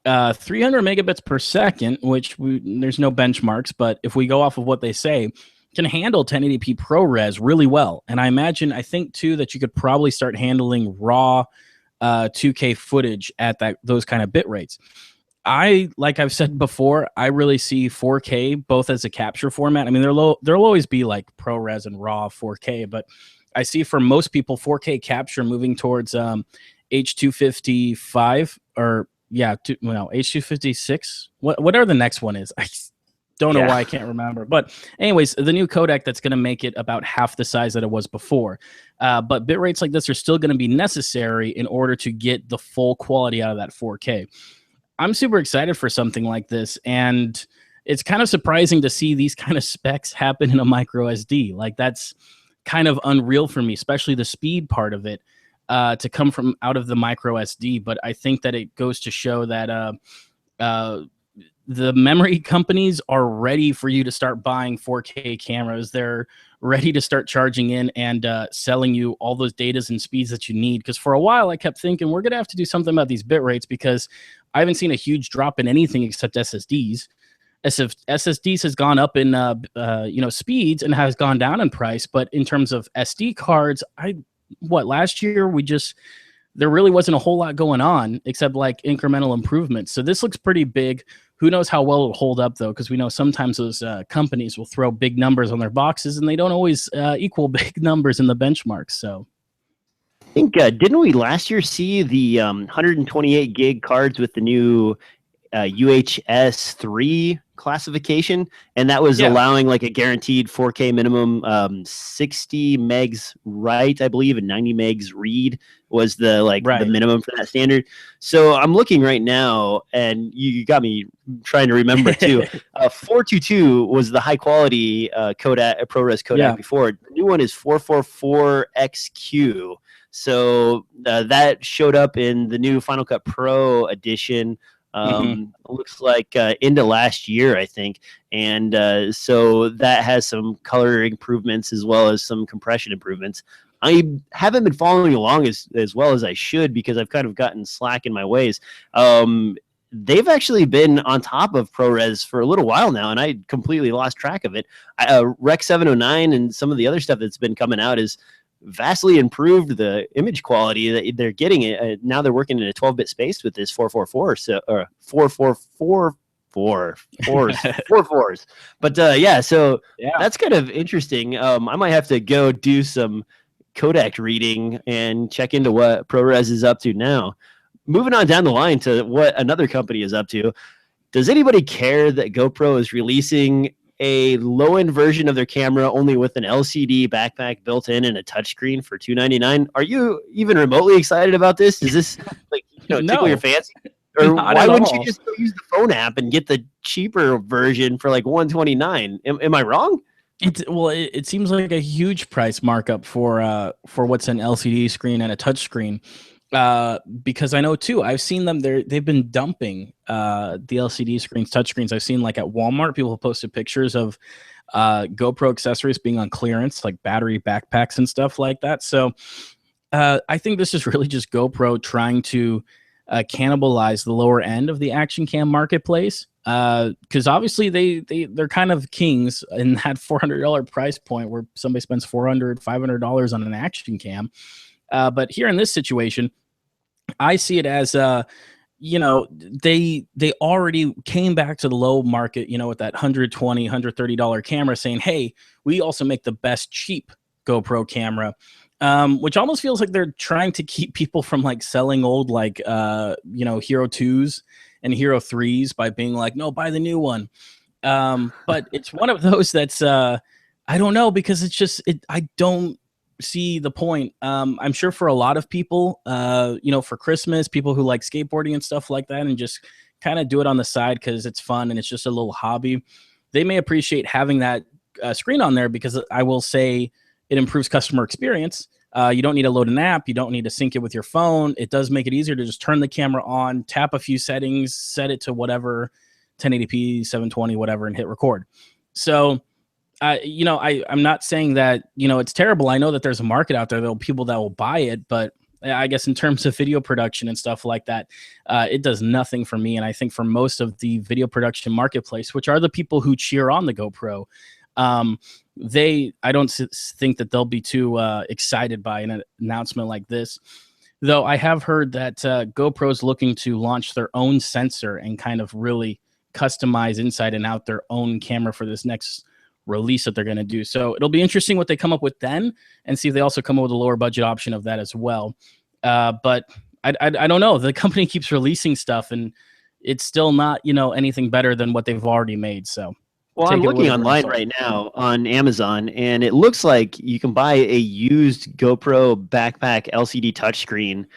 300 megabits per second, which there's no benchmarks, but if we go off of what they say, can handle 1080p ProRes really well. And I think too that you could probably start handling raw 2K footage at those kind of bit rates. Like I've said before, I really see 4K both as a capture format. I mean, there'll always be like ProRes and RAW 4K, but I see for most people 4K capture moving towards H255 or H256. Whatever the next one is. I don't know why I can't remember. But anyways, the new codec that's going to make it about half the size that it was before. But bit rates like this are still going to be necessary in order to get the full quality out of that 4K. I'm super excited for something like this, and it's kind of surprising to see these kind of specs happen in a micro SD. Like, that's kind of unreal for me, especially the speed part of it, to come from out of the micro SD. But I think that it goes to show that the memory companies are ready for you to start buying 4K cameras. They're ready to start charging in and selling you all those datas and speeds that you need. Because for a while, I kept thinking we're going to have to do something about these bit rates, because I haven't seen a huge drop in anything except SSDs. As if SSDs has gone up in speeds and has gone down in price, but in terms of SD cards, last year there really wasn't a whole lot going on except like incremental improvements. So this looks pretty big. Who knows how well it'll hold up, though, because we know sometimes those companies will throw big numbers on their boxes, and they don't always equal big numbers in the benchmarks. So I think, didn't we last year see the 128 gig cards with the new UHS 3 classification, and that was allowing like a guaranteed 4K minimum, 60 megs write, I believe, and 90 megs read was the the minimum for that standard. So I'm looking right now, and you got me trying to remember too. 422 was the high quality Kodak ProRes Kodak before. The new one is 444XQ. So that showed up in the new Final Cut Pro edition. Looks like into last year, I think. And so that has some color improvements as well as some compression improvements. I haven't been following along as well as I should, because I've kind of gotten slack in my ways. They've actually been on top of ProRes for a little while now, and I completely lost track of it. Rec 709 and some of the other stuff that's been coming out is vastly improved the image quality that they're getting. Now they're working in a 12-bit space with this 444, so or 444 fours. But so that's kind of interesting. I might have to go do some Kodak reading and check into what ProRes is up to now. Moving on down the line to what another company is up to. Does anybody care that GoPro is releasing a low-end version of their camera only with an LCD backpack built in and a touchscreen for $299? Are you even remotely excited about this? Does this tickle your fancy? Or why wouldn't you just use the phone app and get the cheaper version for like $129? Am I wrong? It seems like a huge price markup for what's an LCD screen and a touch screen. Because I know too, I've seen them they've been dumping the LCD screens, touch screens. I've seen like at Walmart, people have posted pictures of GoPro accessories being on clearance, like battery backpacks and stuff like that. So I think this is really just GoPro trying to cannibalize the lower end of the action cam marketplace. Because obviously they're kind of kings in that $400 price point where somebody spends $400, $500 on an action cam. But here in this situation, I see it as they already came back to the low market, with that $120, $130 camera, saying, hey, we also make the best cheap GoPro camera, which almost feels like they're trying to keep people from like selling old Hero 2s and Hero 3s by being like, no, buy the new one. But it's one of those that's I don't know, because it's just I don't see the point. I'm sure for a lot of people, for Christmas, people who like skateboarding and stuff like that and just kind of do it on the side because it's fun and it's just a little hobby, they may appreciate having that screen on there, because I will say it improves customer experience. You don't need to load an app. You don't need to sync it with your phone. It does make it easier to just turn the camera on, tap a few settings, set it to whatever, 1080p, 720, whatever, and hit record. So, I'm not saying that, it's terrible. I know that there's a market out there. There'll be people that will buy it, but I guess in terms of video production and stuff like that, it does nothing for me. And I think for most of the video production marketplace, which are the people who cheer on the GoPro, I don't think that they'll be too excited by an announcement like this. Though I have heard that GoPro's looking to launch their own sensor and kind of really customize inside and out their own camera for this next release that they're going to do. So it'll be interesting what they come up with then, and see if they also come up with a lower budget option of that as well. But I don't know. The company keeps releasing stuff, and it's still not, anything better than what they've already made. So. Well, I'm looking online right now on Amazon, and it looks like you can buy a used GoPro backpack LCD touchscreen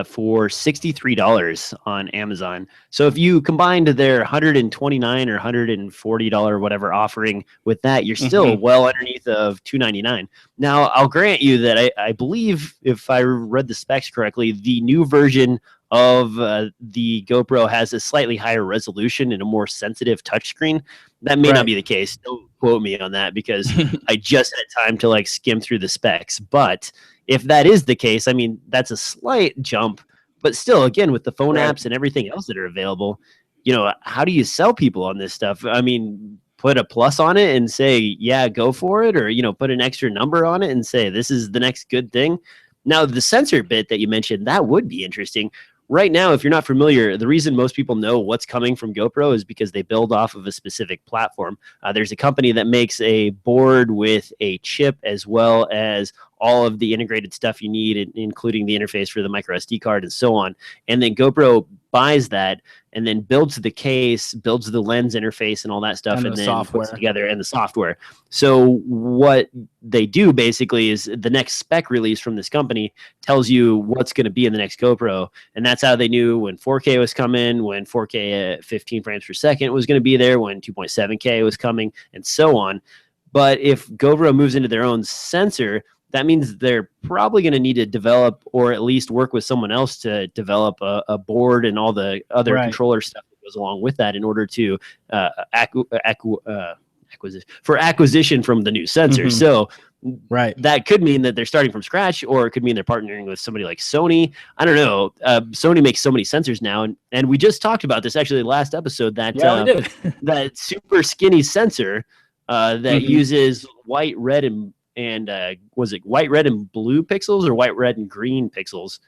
for $63 on Amazon. So if you combined their $129 or $140 whatever offering with that, you're still well underneath of $299. Now, I'll grant you that I believe, if I read the specs correctly, the new version of the GoPro has a slightly higher resolution and a more sensitive touchscreen. That may not be the case. Don't quote me on that, because I just had time to skim through the specs. But if that is the case, I mean, that's a slight jump. But still, again, with the phone apps and everything else that are available, how do you sell people on this stuff? I mean, put a plus on it and say, yeah, go for it, or put an extra number on it and say this is the next good thing. Now, the sensor bit that you mentioned, that would be interesting. Right now, if you're not familiar, the reason most people know what's coming from GoPro is because they build off of a specific platform. There's a company that makes a board with a chip, as well as all of the integrated stuff you need, including the interface for the microSD card and so on. And then GoPro buys that and then builds the case, builds the lens interface and all that stuff, and then software puts together, and the software. So what they do basically is the next spec release from this company tells you what's going to be in the next GoPro. And that's how they knew when 4K was coming, when 4K at 15 frames per second was going to be there, when 2.7K was coming, and so on. But if GoPro moves into their own sensor, that means they're probably going to need to develop, or at least work with someone else to develop a board and all the other controller stuff that goes along with that in order to acquisition from the new sensor. So that could mean that they're starting from scratch, or it could mean they're partnering with somebody like Sony. I don't know. Sony makes so many sensors now, and we just talked about this actually last episode, that that super skinny sensor that uses white, red, and was it white, red, and blue pixels, or white, red, and green pixels?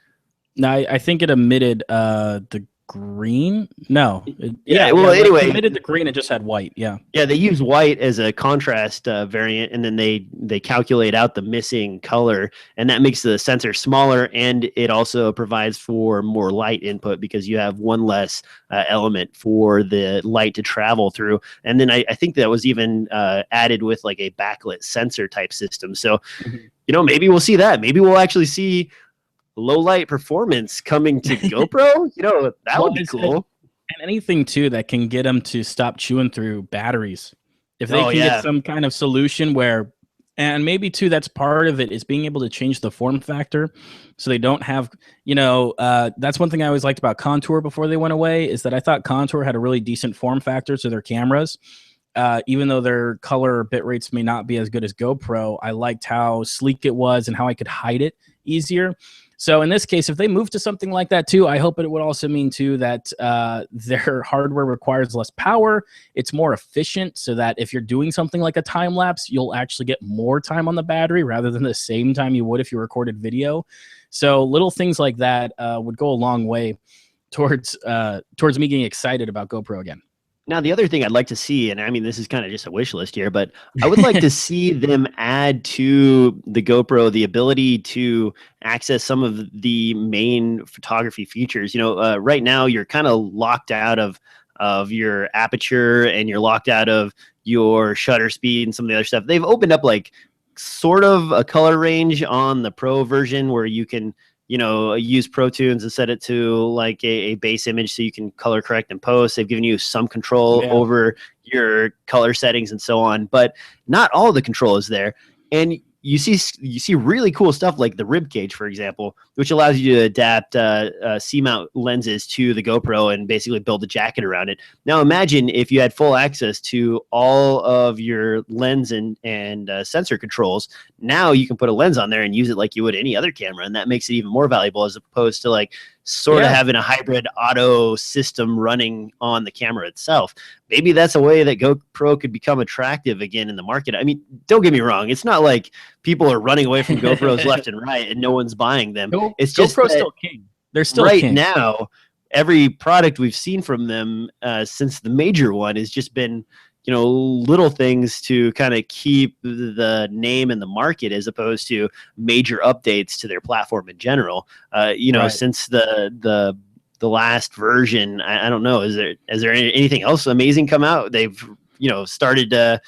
No, I think it emitted the green. No. Anyway, it emitted the green. It just had white. Yeah. Yeah, they use white as a contrast variant, and then they calculate out the missing color, and that makes the sensor smaller, and it also provides for more light input because you have one less element for the light to travel through. And then I think that was even added with a backlit sensor type system. So, maybe we'll see that. Maybe we'll actually see low light performance coming to GoPro. That would be cool. And anything too that can get them to stop chewing through batteries. If they can get some kind of solution where, and maybe too, that's part of it, is being able to change the form factor, so they don't have, that's one thing I always liked about Contour before they went away, is that I thought Contour had a really decent form factor to their cameras. Even though their color bit rates may not be as good as GoPro, I liked how sleek it was and how I could hide it easier. So in this case, if they move to something like that too, I hope it would also mean too that their hardware requires less power. It's more efficient, so that if you're doing something like a time lapse, you'll actually get more time on the battery rather than the same time you would if you recorded video. So little things like that would go a long way towards me getting excited about GoPro again. Now, the other thing I'd like to see, and I mean, this is kind of just a wish list here, but I would like to see them add to the GoPro the ability to access some of the main photography features. Right now you're kind of locked out of your aperture, and you're locked out of your shutter speed and some of the other stuff. They've opened up sort of a color range on the Pro version where you can use Pro Tunes and set it to a base image so you can color correct and post. They've given you some control over your color settings and so on, but not all the control is there. And you see really cool stuff like the rib cage, for example, which allows you to adapt C-mount lenses to the GoPro and basically build a jacket around it. Now imagine if you had full access to all of your lens and sensor controls. Now you can put a lens on there and use it like you would any other camera, and that makes it even more valuable, as opposed to sort of having a hybrid auto system running on the camera itself. Maybe that's a way that GoPro could become attractive again in the market. I mean, don't get me wrong. It's not like people are running away from GoPros left and right and no one's buying them. It's just GoPro's still king. They're still right king. Now, every product we've seen from them since the major one has just been, you know, little things to kind of keep the name in the market as opposed to major updates to their platform in general. You know, since the last version, I don't know, is there anything else amazing come out? They've, you know, started to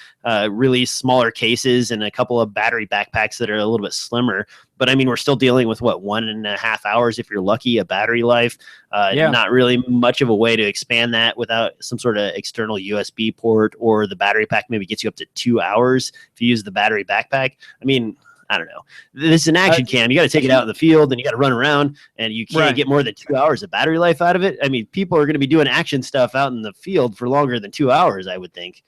release smaller cases and a couple of battery backpacks that are a little bit slimmer. But I mean, we're still dealing with what, 1.5 hours if you're lucky, a battery life. Not really much of a way to expand that without some sort of external USB port, or the battery pack maybe gets you up to 2 hours if you use the battery backpack. I mean, I don't know. This is an action cam. You got to take it out in the field and you got to run around, and you can't get more than 2 hours of battery life out of it. I mean, people are going to be doing action stuff out in the field for longer than 2 hours, I would think.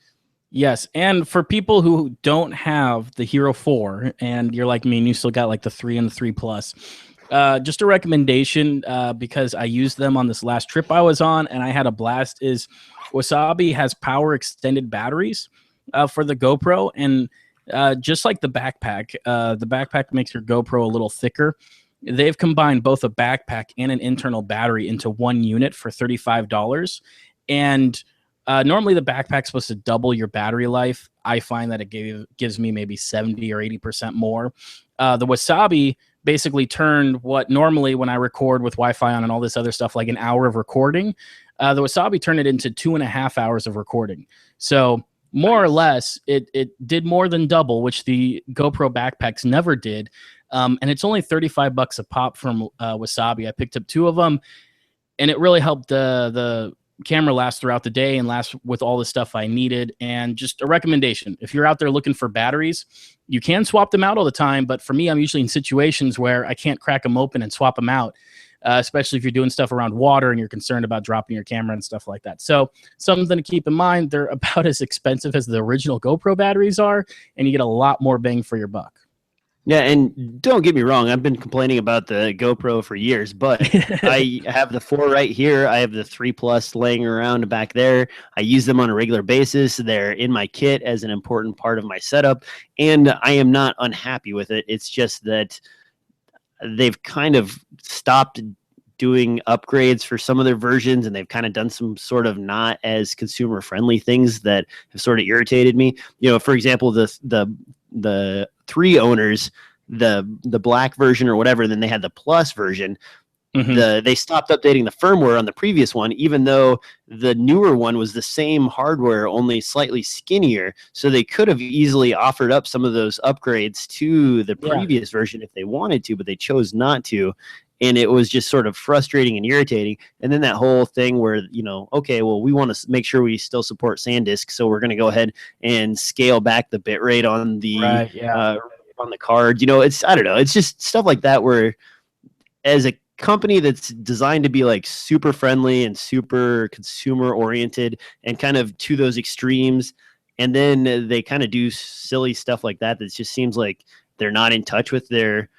Yes, and for people who don't have the Hero 4 and you're like me and you still got like the 3 and the 3 Plus, just a recommendation, because I used them on this last trip I was on and I had a blast, is Wasabi has power extended batteries for the GoPro, and just like the backpack makes your GoPro a little thicker. They've combined both a backpack and an internal battery into one unit for $35. And normally the backpack's supposed to double your battery life. I find that it gives me maybe 70 or 80% more. The Wasabi basically turned what normally when I record with Wi-Fi on and all this other stuff, like an hour of recording, the Wasabi turned it into 2.5 hours of recording. So more or less, it did more than double, which the GoPro backpacks never did. And it's only $35 a pop from Wasabi. I picked up 2 of them, and it really helped the camera last throughout the day and last with all the stuff I needed. And just a recommendation, if you're out there looking for batteries, you can swap them out all the time. But for me, I'm usually in situations where I can't crack them open and swap them out, especially if you're doing stuff around water and you're concerned about dropping your camera and stuff like that. So something to keep in mind, they're about as expensive as the original GoPro batteries are, and you get a lot more bang for your buck. Yeah, and don't get me wrong, I've been complaining about the GoPro for years, but I have the 4 right here. I have the 3 Plus laying around back there. I use them on a regular basis. They're in my kit as an important part of my setup, and I am not unhappy with it. It's just that they've kind of stopped doing upgrades for some of their versions, and they've kind of done some sort of not as consumer friendly things that have sort of irritated me. You know, for example, the 3 owners, the black version or whatever, and then they had the Plus version. They stopped updating the firmware on the previous one, even though the newer one was the same hardware, only slightly skinnier. So they could have easily offered up some of those upgrades to the previous version if they wanted to, but they chose not to. And it was just sort of frustrating and irritating. And then that whole thing where, you know, okay, well, we want to make sure we still support SanDisk, so we're going to go ahead and scale back the bit rate on the on the card. You know, I don't know. It's just stuff like that where, as a company that's designed to be like super friendly and super consumer oriented and kind of to those extremes, and then they kind of do silly stuff like that just seems like they're not in touch with their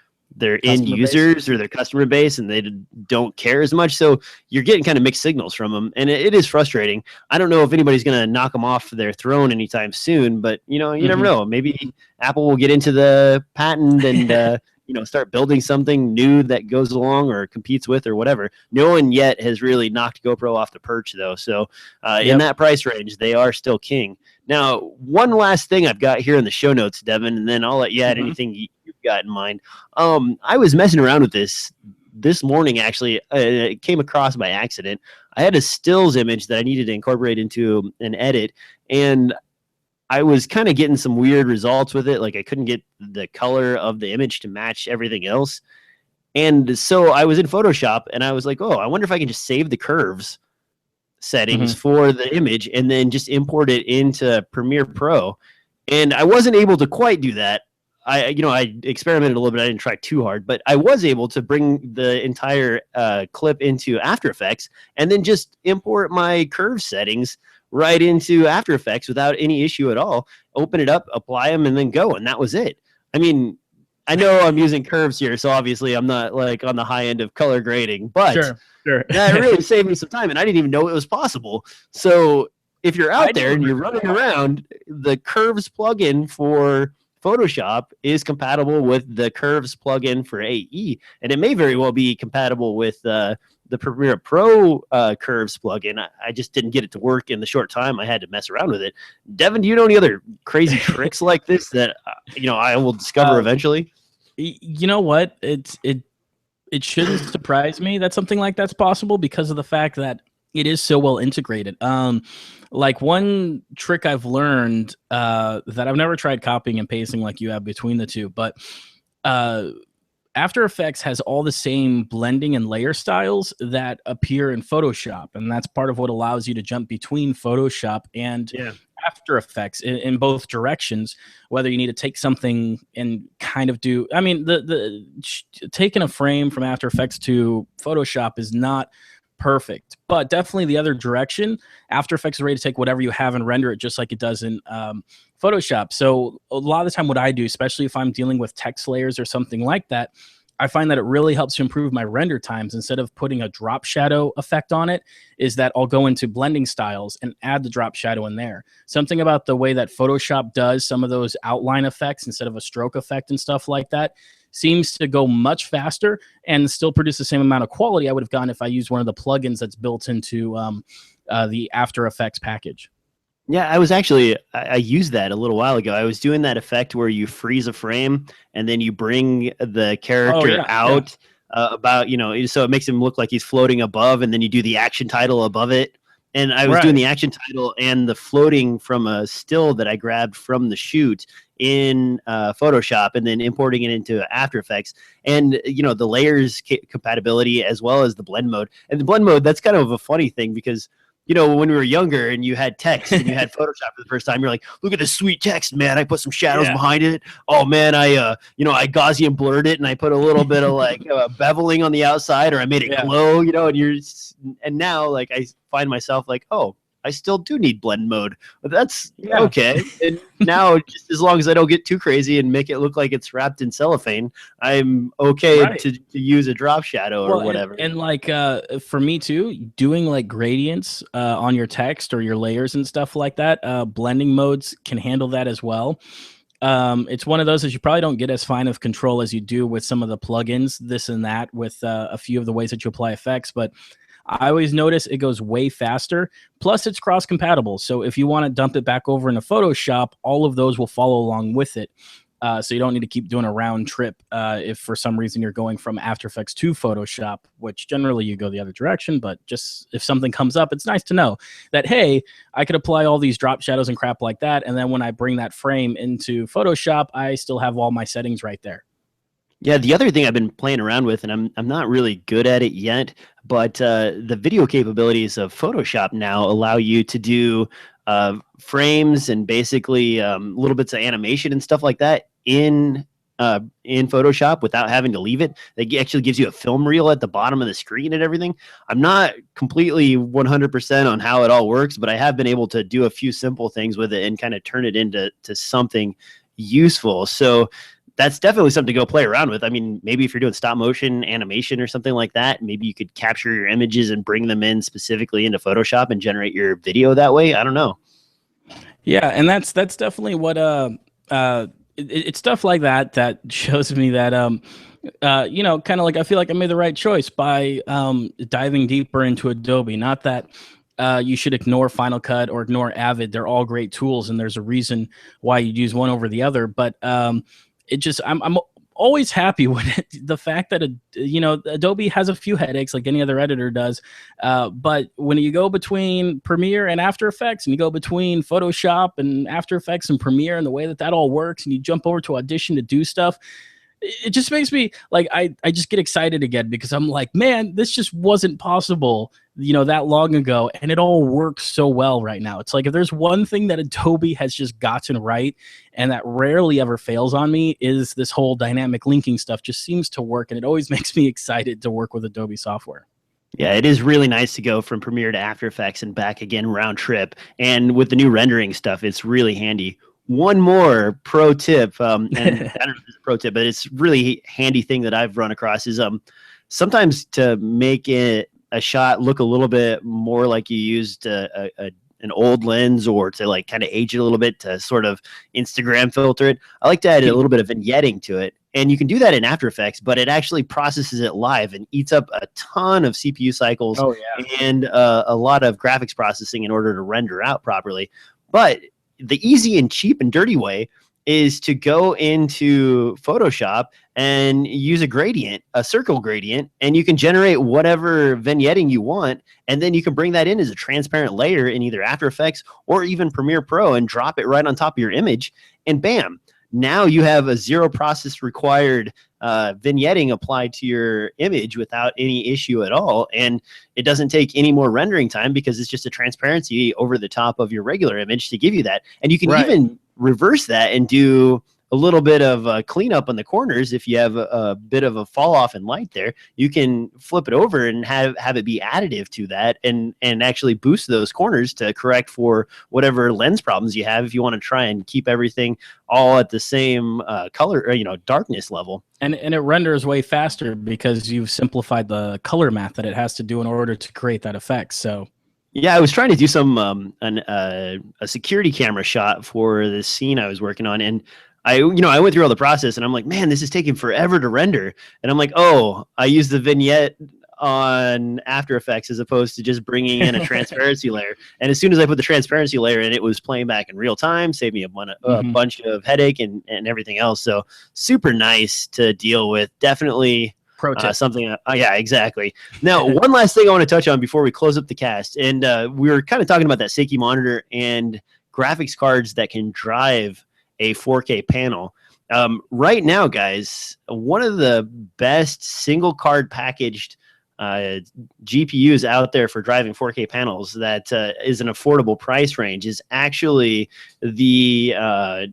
end users or their customer base, and they don't care as much. So you're getting kind of mixed signals from them, and it is frustrating. I don't know if anybody's going to knock them off their throne anytime soon, but you know, you never know. Maybe Apple will get into the patent and you know, start building something new that goes along or competes with or whatever. No one yet has really knocked GoPro off the perch, though. So in that price range, they are still king. Now, one last thing I've got here in the show notes, Devin, and then I'll let you add anything you've got in mind. I was messing around with this morning, actually. It came across by accident. I had a stills image that I needed to incorporate into an edit, and I was kind of getting some weird results with it. Like I couldn't get the color of the image to match everything else. And so I was in Photoshop and I was like, oh, I wonder if I can just save the curves settings for the image and then just import it into Premiere Pro. And I wasn't able to quite do that. I experimented a little bit. I didn't try too hard, but I was able to bring the entire clip into After Effects and then just import my curve settings right into After Effects without any issue at all. Open it up, apply them, and then go. And that was it. I mean, I know I'm using curves here, so obviously I'm not like on the high end of color grading, but Sure. that really saved me some time, and I didn't even know it was possible. So if you're out there and you're running around, the curves plugin for Photoshop is compatible with the curves plugin for AE, and it may very well be compatible with the Premiere Pro curves plugin. I just didn't get it to work in the short time I had to mess around with it. Devin, do you know any other crazy tricks like this that I will discover eventually? You know what? It shouldn't surprise me that something like that's possible because of the fact that it is so well integrated. Like one trick I've learned that I've never tried copying and pasting like you have between the two, but After Effects has all the same blending and layer styles that appear in Photoshop, and that's part of what allows you to jump between Photoshop and After Effects in both directions, whether you need to take something and kind of do, I mean, taking a frame from After Effects to Photoshop is not perfect, but definitely the other direction. After Effects is ready to take whatever you have and render it just like it does in Photoshop. So a lot of the time what I do, especially if I'm dealing with text layers or something like that, I find that it really helps to improve my render times. Instead of putting a drop shadow effect on it, is that I'll go into blending styles and add the drop shadow in there. Something about the way that Photoshop does some of those outline effects instead of a stroke effect and stuff like that seems to go much faster and still produce the same amount of quality I would have gotten if I used one of the plugins that's built into the After Effects package. Yeah, I used that a little while ago. I was doing that effect where you freeze a frame and then you bring the character out about, so it makes him look like he's floating above, and then you do the action title above it. And I was doing the action title and the floating from a still that I grabbed from the shoot in Photoshop, and then importing it into After Effects. And, the layers compatibility as well as the blend mode. And the blend mode, that's kind of a funny thing because when we were younger and you had text and you had Photoshop for the first time, you're like, look at this sweet text, man. I put some shadows behind it. Oh man, I Gaussian blurred it and I put a little bit of like beveling on the outside, or I made it glow, and now like I find myself like, oh, I still do need blend mode, but that's okay. And now, just as long as I don't get too crazy and make it look like it's wrapped in cellophane, I'm okay to use a drop shadow or whatever. And like for me too, doing like gradients on your text or your layers and stuff like that, blending modes can handle that as well. It's one of those that you probably don't get as fine of control as you do with some of the plugins, this and that, with a few of the ways that you apply effects, but I always notice it goes way faster. Plus, it's cross-compatible. So if you want to dump it back over into Photoshop, all of those will follow along with it. So you don't need to keep doing a round trip if for some reason you're going from After Effects to Photoshop, which generally you go the other direction. But just if something comes up, it's nice to know that, hey, I could apply all these drop shadows and crap like that. And then when I bring that frame into Photoshop, I still have all my settings right there. Yeah, the other thing I've been playing around with, and I'm not really good at it yet, but the video capabilities of Photoshop now allow you to do frames and basically little bits of animation and stuff like that in Photoshop without having to leave it. It actually gives you a film reel at the bottom of the screen and everything. I'm not completely 100% on how it all works, but I have been able to do a few simple things with it and kind of turn it into something useful. So that's definitely something to go play around with. I mean, maybe if you're doing stop motion animation or something like that, maybe you could capture your images and bring them in specifically into Photoshop and generate your video that way. I don't know. Yeah, and that's definitely what it's stuff like that shows me that kind of like I feel like I made the right choice by diving deeper into Adobe. Not that you should ignore Final Cut or ignore Avid. They're all great tools, and there's a reason why you'd use one over the other. But I'm always happy when the fact that Adobe has a few headaches like any other editor does, but when you go between Premiere and After Effects, and you go between Photoshop and After Effects and Premiere, and the way that all works, and you jump over to Audition to do stuff, it just makes me like I just get excited again, because I'm like, man, this just wasn't possible that long ago, and it all works so well right now. It's like, if there's one thing that Adobe has just gotten right, and that rarely ever fails on me, is this whole dynamic linking stuff just seems to work, and it always makes me excited to work with Adobe software. Yeah, it is really nice to go from Premiere to After Effects and back again round trip, and with the new rendering stuff, it's really handy. one more pro tip, and I don't know if it's a pro tip, but it's really handy thing that I've run across is sometimes to make it a shot look a little bit more like you used an old lens, or to like kind of age it a little bit to sort of Instagram filter it. I like to add a little bit of vignetting to it. And you can do that in After Effects, but it actually processes it live and eats up a ton of CPU cycles and a lot of graphics processing in order to render out properly. But the easy and cheap and dirty way is to go into Photoshop and use a gradient, a circle gradient, and you can generate whatever vignetting you want, and then you can bring that in as a transparent layer in either After Effects or even Premiere Pro and drop it right on top of your image, and bam, now you have a zero process required vignetting applied to your image without any issue at all. And it doesn't take any more rendering time because it's just a transparency over the top of your regular image to give you that. And you can even reverse that and do a little bit of cleanup on the corners. If you have a bit of a fall off in light there, you can flip it over and have it be additive to that and actually boost those corners to correct for whatever lens problems you have if you want to try and keep everything all at the same color or, darkness level. And it renders way faster because you've simplified the color math that it has to do in order to create that effect. So yeah, I was trying to do some a security camera shot for the scene I was working on, and I went through all the process, and I'm like, man, this is taking forever to render. And I'm like, oh, I used the vignette on After Effects as opposed to just bringing in a transparency layer. And as soon as I put the transparency layer in, it was playing back in real time, saved me a bunch of headache and everything else. So super nice to deal with. Definitely something. Yeah, exactly. Now, one last thing I want to touch on before we close up the cast. And we were kind of talking about that Seiki monitor and graphics cards that can drive a 4K panel. Right now, guys, one of the best single card packaged GPUs out there for driving 4K panels that is an affordable price range is actually the R9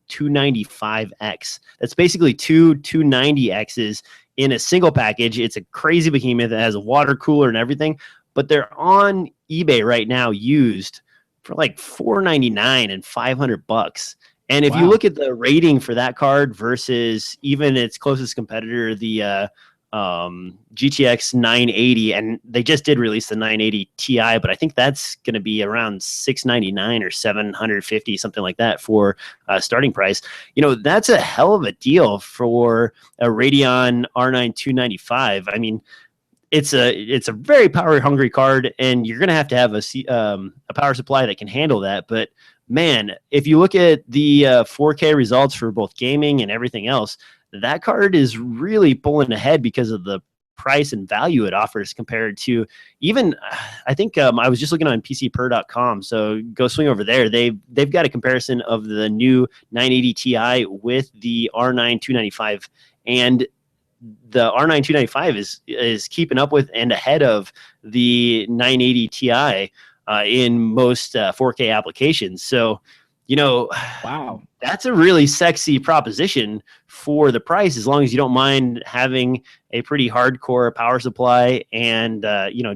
295X. That's basically two 290Xs in a single package. It's a crazy behemoth that has a water cooler and everything, but they're on eBay right now used for like $499 and $500. And if you look at the rating for that card versus even its closest competitor, the GTX 980, and they just did release the 980 Ti, but I think that's going to be around $699 or $750, something like that for starting price. That's a hell of a deal for a Radeon R9 295. I mean, it's a very power hungry card, and you're going to have a power supply that can handle that. But man, if you look at the 4K results for both gaming and everything else, that card is really pulling ahead because of the price and value it offers compared to even, I think I was just looking on PCPer.com, so go swing over there. They've got a comparison of the new 980 Ti with the R9 295, and the R9 295 is keeping up with and ahead of the 980 Ti in most 4K applications. So, wow, that's a really sexy proposition for the price, as long as you don't mind having a pretty hardcore power supply and,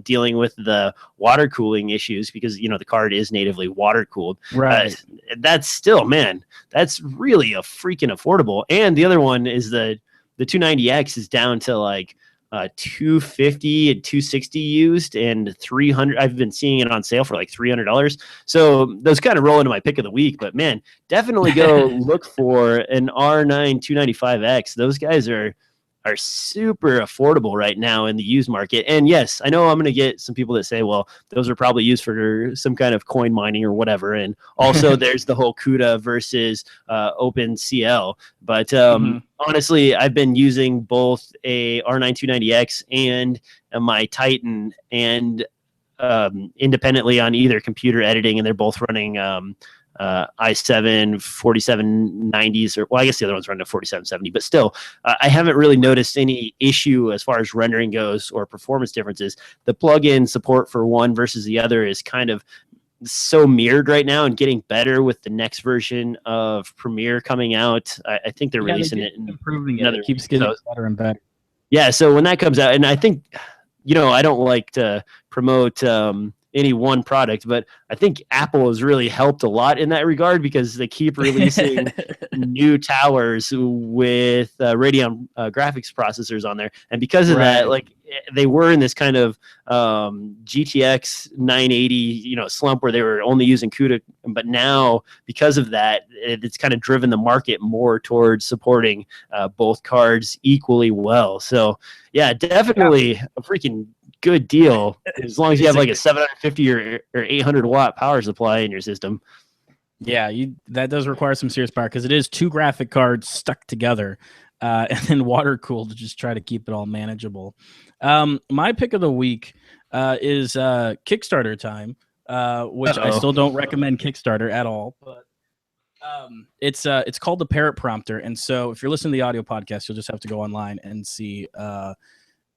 dealing with the water cooling issues because, the card is natively water cooled. Right. That's still, man, that's really a freaking affordable. And the other one is the 290X is down to like 250 and 260 used, and 300. I've been seeing it on sale for like $300. So those kind of roll into my pick of the week. But man, definitely go look for an R9 295X. Those guys are super affordable right now in the used market. And yes, I know I'm going to get some people that say, well, those are probably used for some kind of coin mining or whatever. And also there's the whole CUDA versus OpenCL. But honestly, I've been using both a R9 290X and my Titan and independently on either computer editing, and they're both running i7 4790s, or well, I guess the other one's running a 4770, but still, I haven't really noticed any issue as far as rendering goes or performance differences. The plug-in support for one versus the other is kind of so mirrored right now and getting better with the next version of Premiere coming out. I think they're releasing it and improving it. It keeps getting better and better. Yeah, so when that comes out, and I think, I don't like to promote any one product, but I think Apple has really helped a lot in that regard because they keep releasing new towers with Radeon graphics processors on there, and because of that, like they were in this kind of GTX 980 slump where they were only using CUDA, but now because of that, it's kind of driven the market more towards supporting both cards equally well. So yeah, definitely a freaking good deal as long as you have like a 750 or 800 watt power supply in your system. Yeah, that does require some serious power because it is 2 graphic cards stuck together and then water cooled to just try to keep it all manageable. My pick of the week is Kickstarter time, which I still don't recommend Kickstarter at all, but it's called the Parrot Prompter. And so if you're listening to the audio podcast, you'll just have to go online and see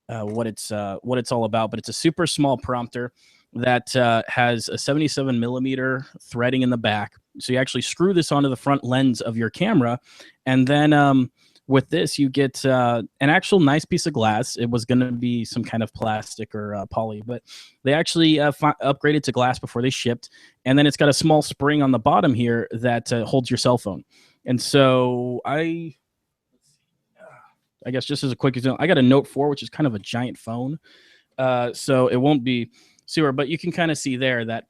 what it's all about. But it's a super small prompter that has a 77 millimeter threading in the back. So you actually screw this onto the front lens of your camera, and then with this you get an actual nice piece of glass. It was going to be some kind of plastic or poly, but they actually upgraded to glass before they shipped. And then it's got a small spring on the bottom here that holds your cell phone. And so I guess just as a quick example, I got a Note 4, which is kind of a giant phone. So it won't be super, but you can kind of see there that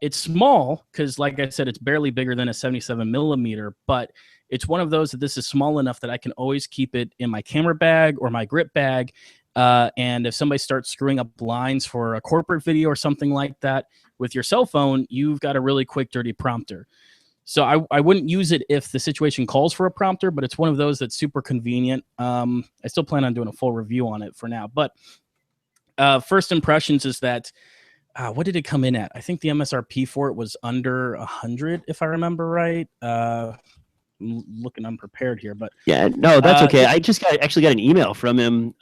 it's small because, like I said, it's barely bigger than a 77 millimeter, but it's one of those that this is small enough that I can always keep it in my camera bag or my grip bag. And if somebody starts screwing up lines for a corporate video or something like that with your cell phone, you've got a really quick, dirty prompter. So I wouldn't use it if the situation calls for a prompter, but it's one of those that's super convenient. I still plan on doing a full review on it for now. But first impressions is that, what did it come in at? I think the MSRP for it was under 100, if I remember right. I'm looking unprepared here, but yeah, no, that's okay. I just actually got an email from him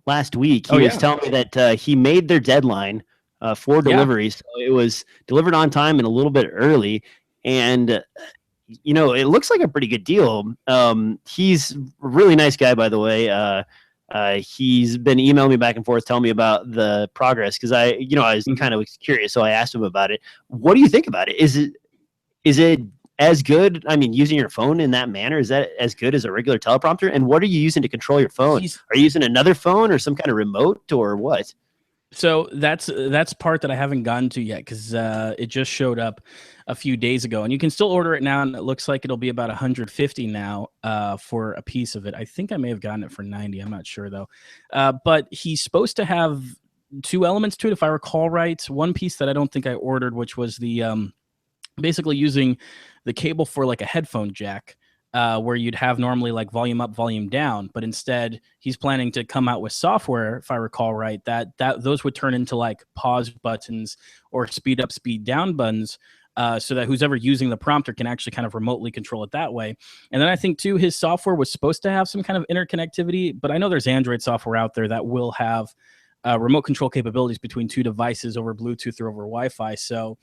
last week. He was telling me that he made their deadline for delivery. So it was delivered on time and a little bit early. And, it looks like a pretty good deal. He's a really nice guy, by the way. He's been emailing me back and forth, telling me about the progress. Cause I was kind of curious. So I asked him about it. What do you think about it? Is it as good? I mean, using your phone in that manner, is that as good as a regular teleprompter? And what are you using to control your phone? Are you using another phone or some kind of remote or what? So that's part that I haven't gotten to yet because it just showed up a few days ago, and you can still order it now, and it looks like it'll be about $150 now for a piece of it. I think I may have gotten it for $90. I'm not sure though. But he's supposed to have 2 elements to it, if I recall right. One piece that I don't think I ordered, which was the basically using the cable for like a headphone jack. Where you'd have normally like volume up, volume down, but instead he's planning to come out with software, if I recall right, that those would turn into like pause buttons or speed up, speed down buttons, so that who's ever using the prompter can actually kind of remotely control it that way. And then I think too, his software was supposed to have some kind of interconnectivity, but I know there's Android software out there that will have remote control capabilities between 2 devices over Bluetooth or over Wi-Fi. So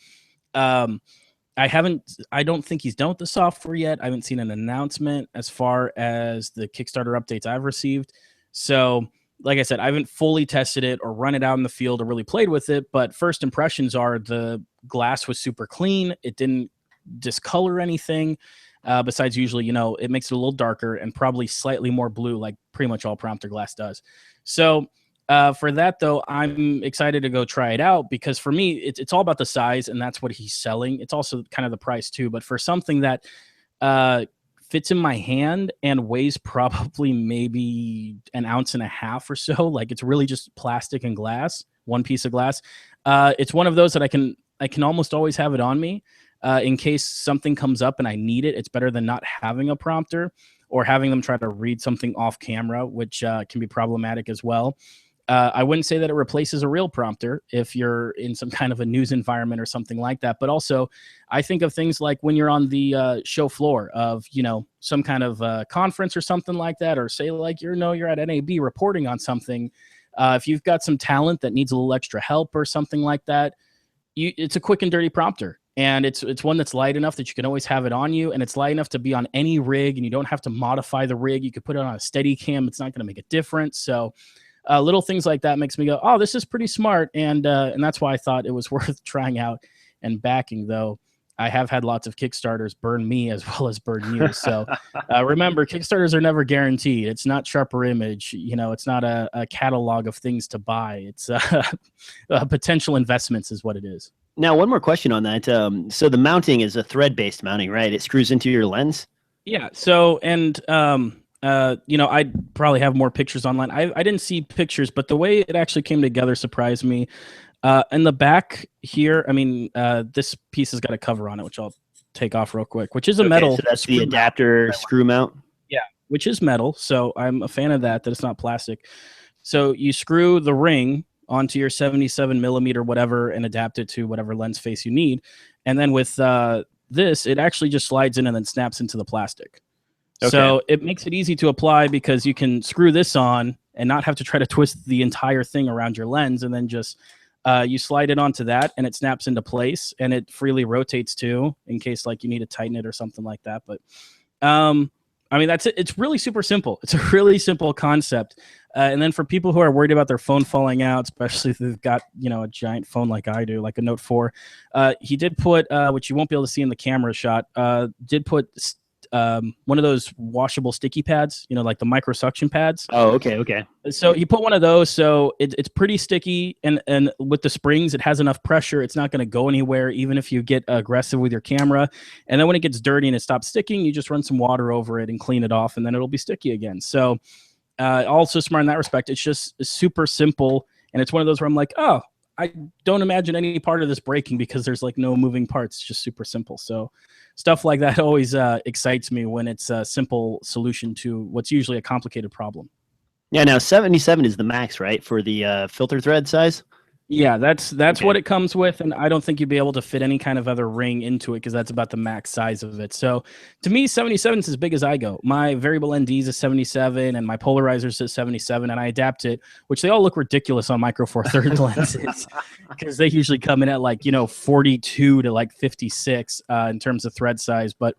I don't think he's done with the software yet. I haven't seen an announcement as far as the Kickstarter updates I've received. So, like I said, I haven't fully tested it or run it out in the field or really played with it. But first impressions are the glass was super clean. It didn't discolor anything. Besides, usually, it makes it a little darker and probably slightly more blue, like pretty much all prompter glass does. So, for that, though, I'm excited to go try it out because for me, it's all about the size, and that's what he's selling. It's also kind of the price, too. But for something that fits in my hand and weighs probably maybe 1.5 ounces or so, like it's really just plastic and glass, one piece of glass. It's one of those that I can almost always have it on me in case something comes up and I need it. It's better than not having a prompter or having them try to read something off camera, which can be problematic as well. I wouldn't say that it replaces a real prompter if you're in some kind of a news environment or something like that. But also, I think of things like when you're on the show floor of, some kind of conference or something like that, or say like, you're at NAB reporting on something. If you've got some talent that needs a little extra help or something like that, it's a quick and dirty prompter. And it's one that's light enough that you can always have it on you, and it's light enough to be on any rig, and you don't have to modify the rig. You could put it on a steady cam. It's not going to make a difference. So little things like that makes me go, oh, this is pretty smart. And that's why I thought it was worth trying out and backing, though. I have had lots of Kickstarters burn me as well as burn you. So remember, Kickstarters are never guaranteed. It's not Sharper Image. You know, it's not a catalog of things to buy. It's potential investments is what it is. Now, one more question on that. So the mounting is a thread-based mounting, right? It screws into your lens? Yeah. So, and, you know, I'd probably have more pictures online. I didn't see pictures, but the way it actually came together surprised me. In the back here, I mean, this piece has got a cover on it, which I'll take off real quick, which is a metal. So that's the adapter screw mount? Yeah, which is metal. So I'm a fan of that it's not plastic. So you screw the ring onto your 77 millimeter whatever and adapt it to whatever lens face you need. And then with this, it actually just slides in and then snaps into the plastic. Okay. So it makes it easy to apply because you can screw this on and not have to try to twist the entire thing around your lens, and then just you slide it onto that and it snaps into place, and it freely rotates too in case like you need to tighten it or something like that. But I mean, that's it. It's really super simple. It's a really simple concept. And then for people who are worried about their phone falling out, especially if they've got, you know, a giant phone like I do, like a Note 4, he did put, which you won't be able to see in the camera shot, did put one of those washable sticky pads, you know, like the micro suction pads. Oh, okay. So he put one of those, so it's pretty sticky, and with the springs, it has enough pressure. It's not going to go anywhere, even if you get aggressive with your camera. And then when it gets dirty and it stops sticking, you just run some water over it and clean it off, and then it'll be sticky again. So also smart in that respect. It's just super simple, and it's one of those where I'm like, oh, I don't imagine any part of this breaking because there's like no moving parts. It's just super simple. So stuff like that always excites me when it's a simple solution to what's usually a complicated problem. Yeah, now 77 is the max, right, for the filter thread size? Yeah, that's okay. What it comes with, and I don't think you'd be able to fit any kind of other ring into it because that's about the max size of it. So to me, 77 is as big as I go. My variable NDs is 77, and my polarizers is 77, and I adapt it, which they all look ridiculous on Micro Four Thirds lenses because they usually come in at like, you know, 42 to like 56 in terms of thread size. But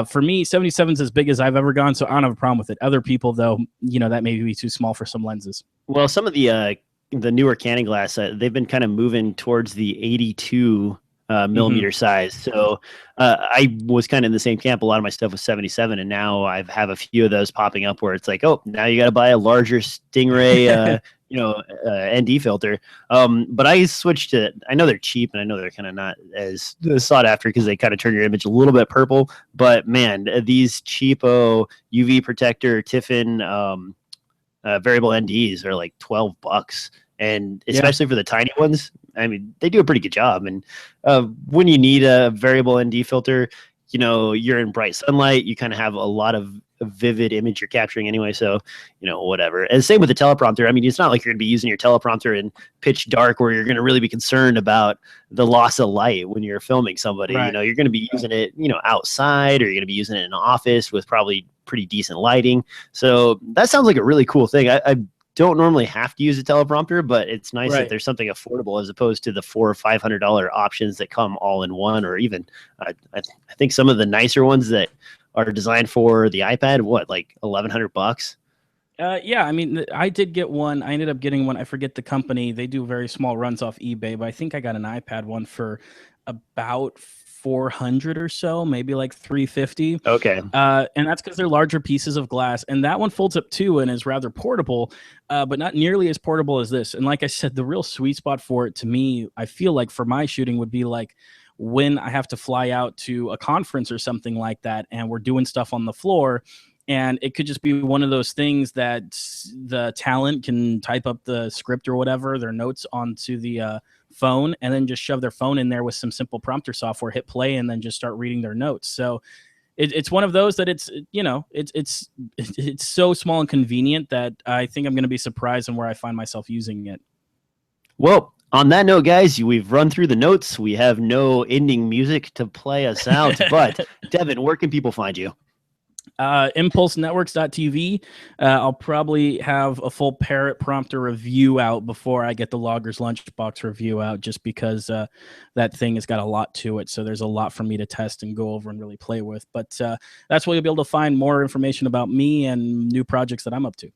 for me, 77 is as big as I've ever gone, so I don't have a problem with it. Other people, though, you know, that may be too small for some lenses. Well, some of the newer Canon glass, they've been kind of moving towards the 82 millimeter size. So I was kind of in the same camp. A lot of my stuff was 77, and now I have a few of those popping up where it's like, oh, now you got to buy a larger Stingray, ND filter. But I switched to, I know they're cheap, and I know they're kind of not as sought after because they kind of turn your image a little bit purple. But man, these cheapo UV protector Tiffin variable NDs are like $12, and especially for the tiny ones, I mean, they do a pretty good job. And when you need a variable ND filter, you know, you're in bright sunlight, you kind of have a lot of vivid image you're capturing anyway, so you know, whatever. And same with the teleprompter. I mean, it's not like you're gonna be using your teleprompter in pitch dark where you're gonna really be concerned about the loss of light when you're filming somebody. Right. You know, you're gonna be using it, you know, outside, or you're gonna be using it in an office with probably pretty decent lighting. So that sounds like a really cool thing. I don't normally have to use a teleprompter, but it's nice that there's something affordable as opposed to the $400 or $500 options that come all in one, or even I think some of the nicer ones that are designed for the iPad, what, like $1,100? Yeah, I mean, I did get one. I ended up getting one. I forget the company. They do very small runs off eBay, but I think I got an iPad one for about 400 or so, maybe like 350. Okay. And that's because they're larger pieces of glass. And that one folds up too and is rather portable, but not nearly as portable as this. And like I said, the real sweet spot for it, to me, I feel like for my shooting would be like when I have to fly out to a conference or something like that, and we're doing stuff on the floor. And it could just be one of those things that the talent can type up the script or whatever, their notes onto the phone, and then just shove their phone in there with some simple prompter software, hit play, and then just start reading their notes. So it's one of those that it's, you know, it's so small and convenient that I think I'm going to be surprised in where I find myself using it. Well, on that note, guys, we've run through the notes. We have no ending music to play us out. But Devin, where can people find you? ImpulseNetworks.tv. I'll probably have a full Parrot prompter review out before I get the Logger's Lunchbox review out, just because that thing has got a lot to it. So there's a lot for me to test and go over and really play with. But that's where you'll be able to find more information about me and new projects that I'm up to.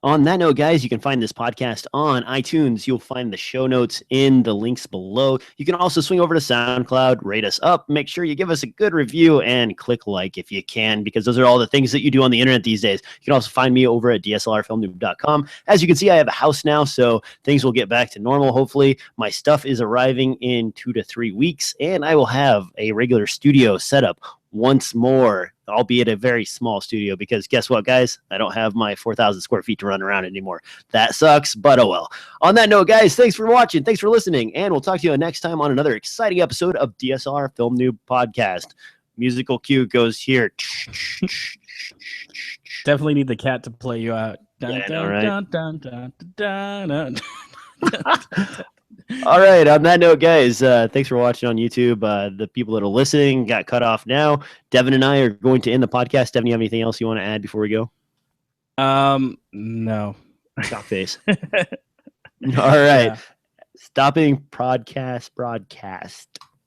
On that note, guys, you can find this podcast on iTunes. You'll find the show notes in the links below. You can also swing over to SoundCloud, rate us up, make sure you give us a good review, and click like if you can, because those are all the things that you do on the internet these days. You can also find me over at DSLRFilmNoob.com. As you can see, I have a house now, so things will get back to normal, hopefully. My stuff is arriving in 2 to 3 weeks, and I will have a regular studio set up once more, albeit a very small studio, because guess what, guys? I don't have my 4,000 square feet to run around anymore. That sucks, but oh well. On that note, guys, thanks for watching. Thanks for listening, and we'll talk to you next time on another exciting episode of DSLR Film Noob Podcast. Musical cue goes here. Definitely need the cat to play you out. Yeah, I know, right? All right. On that note, guys, thanks for watching on YouTube. The people that are listening got cut off now. Devin and I are going to end the podcast. Devin, you have anything else you want to add before we go? No. Stop face. All right. Yeah. Stopping broadcast.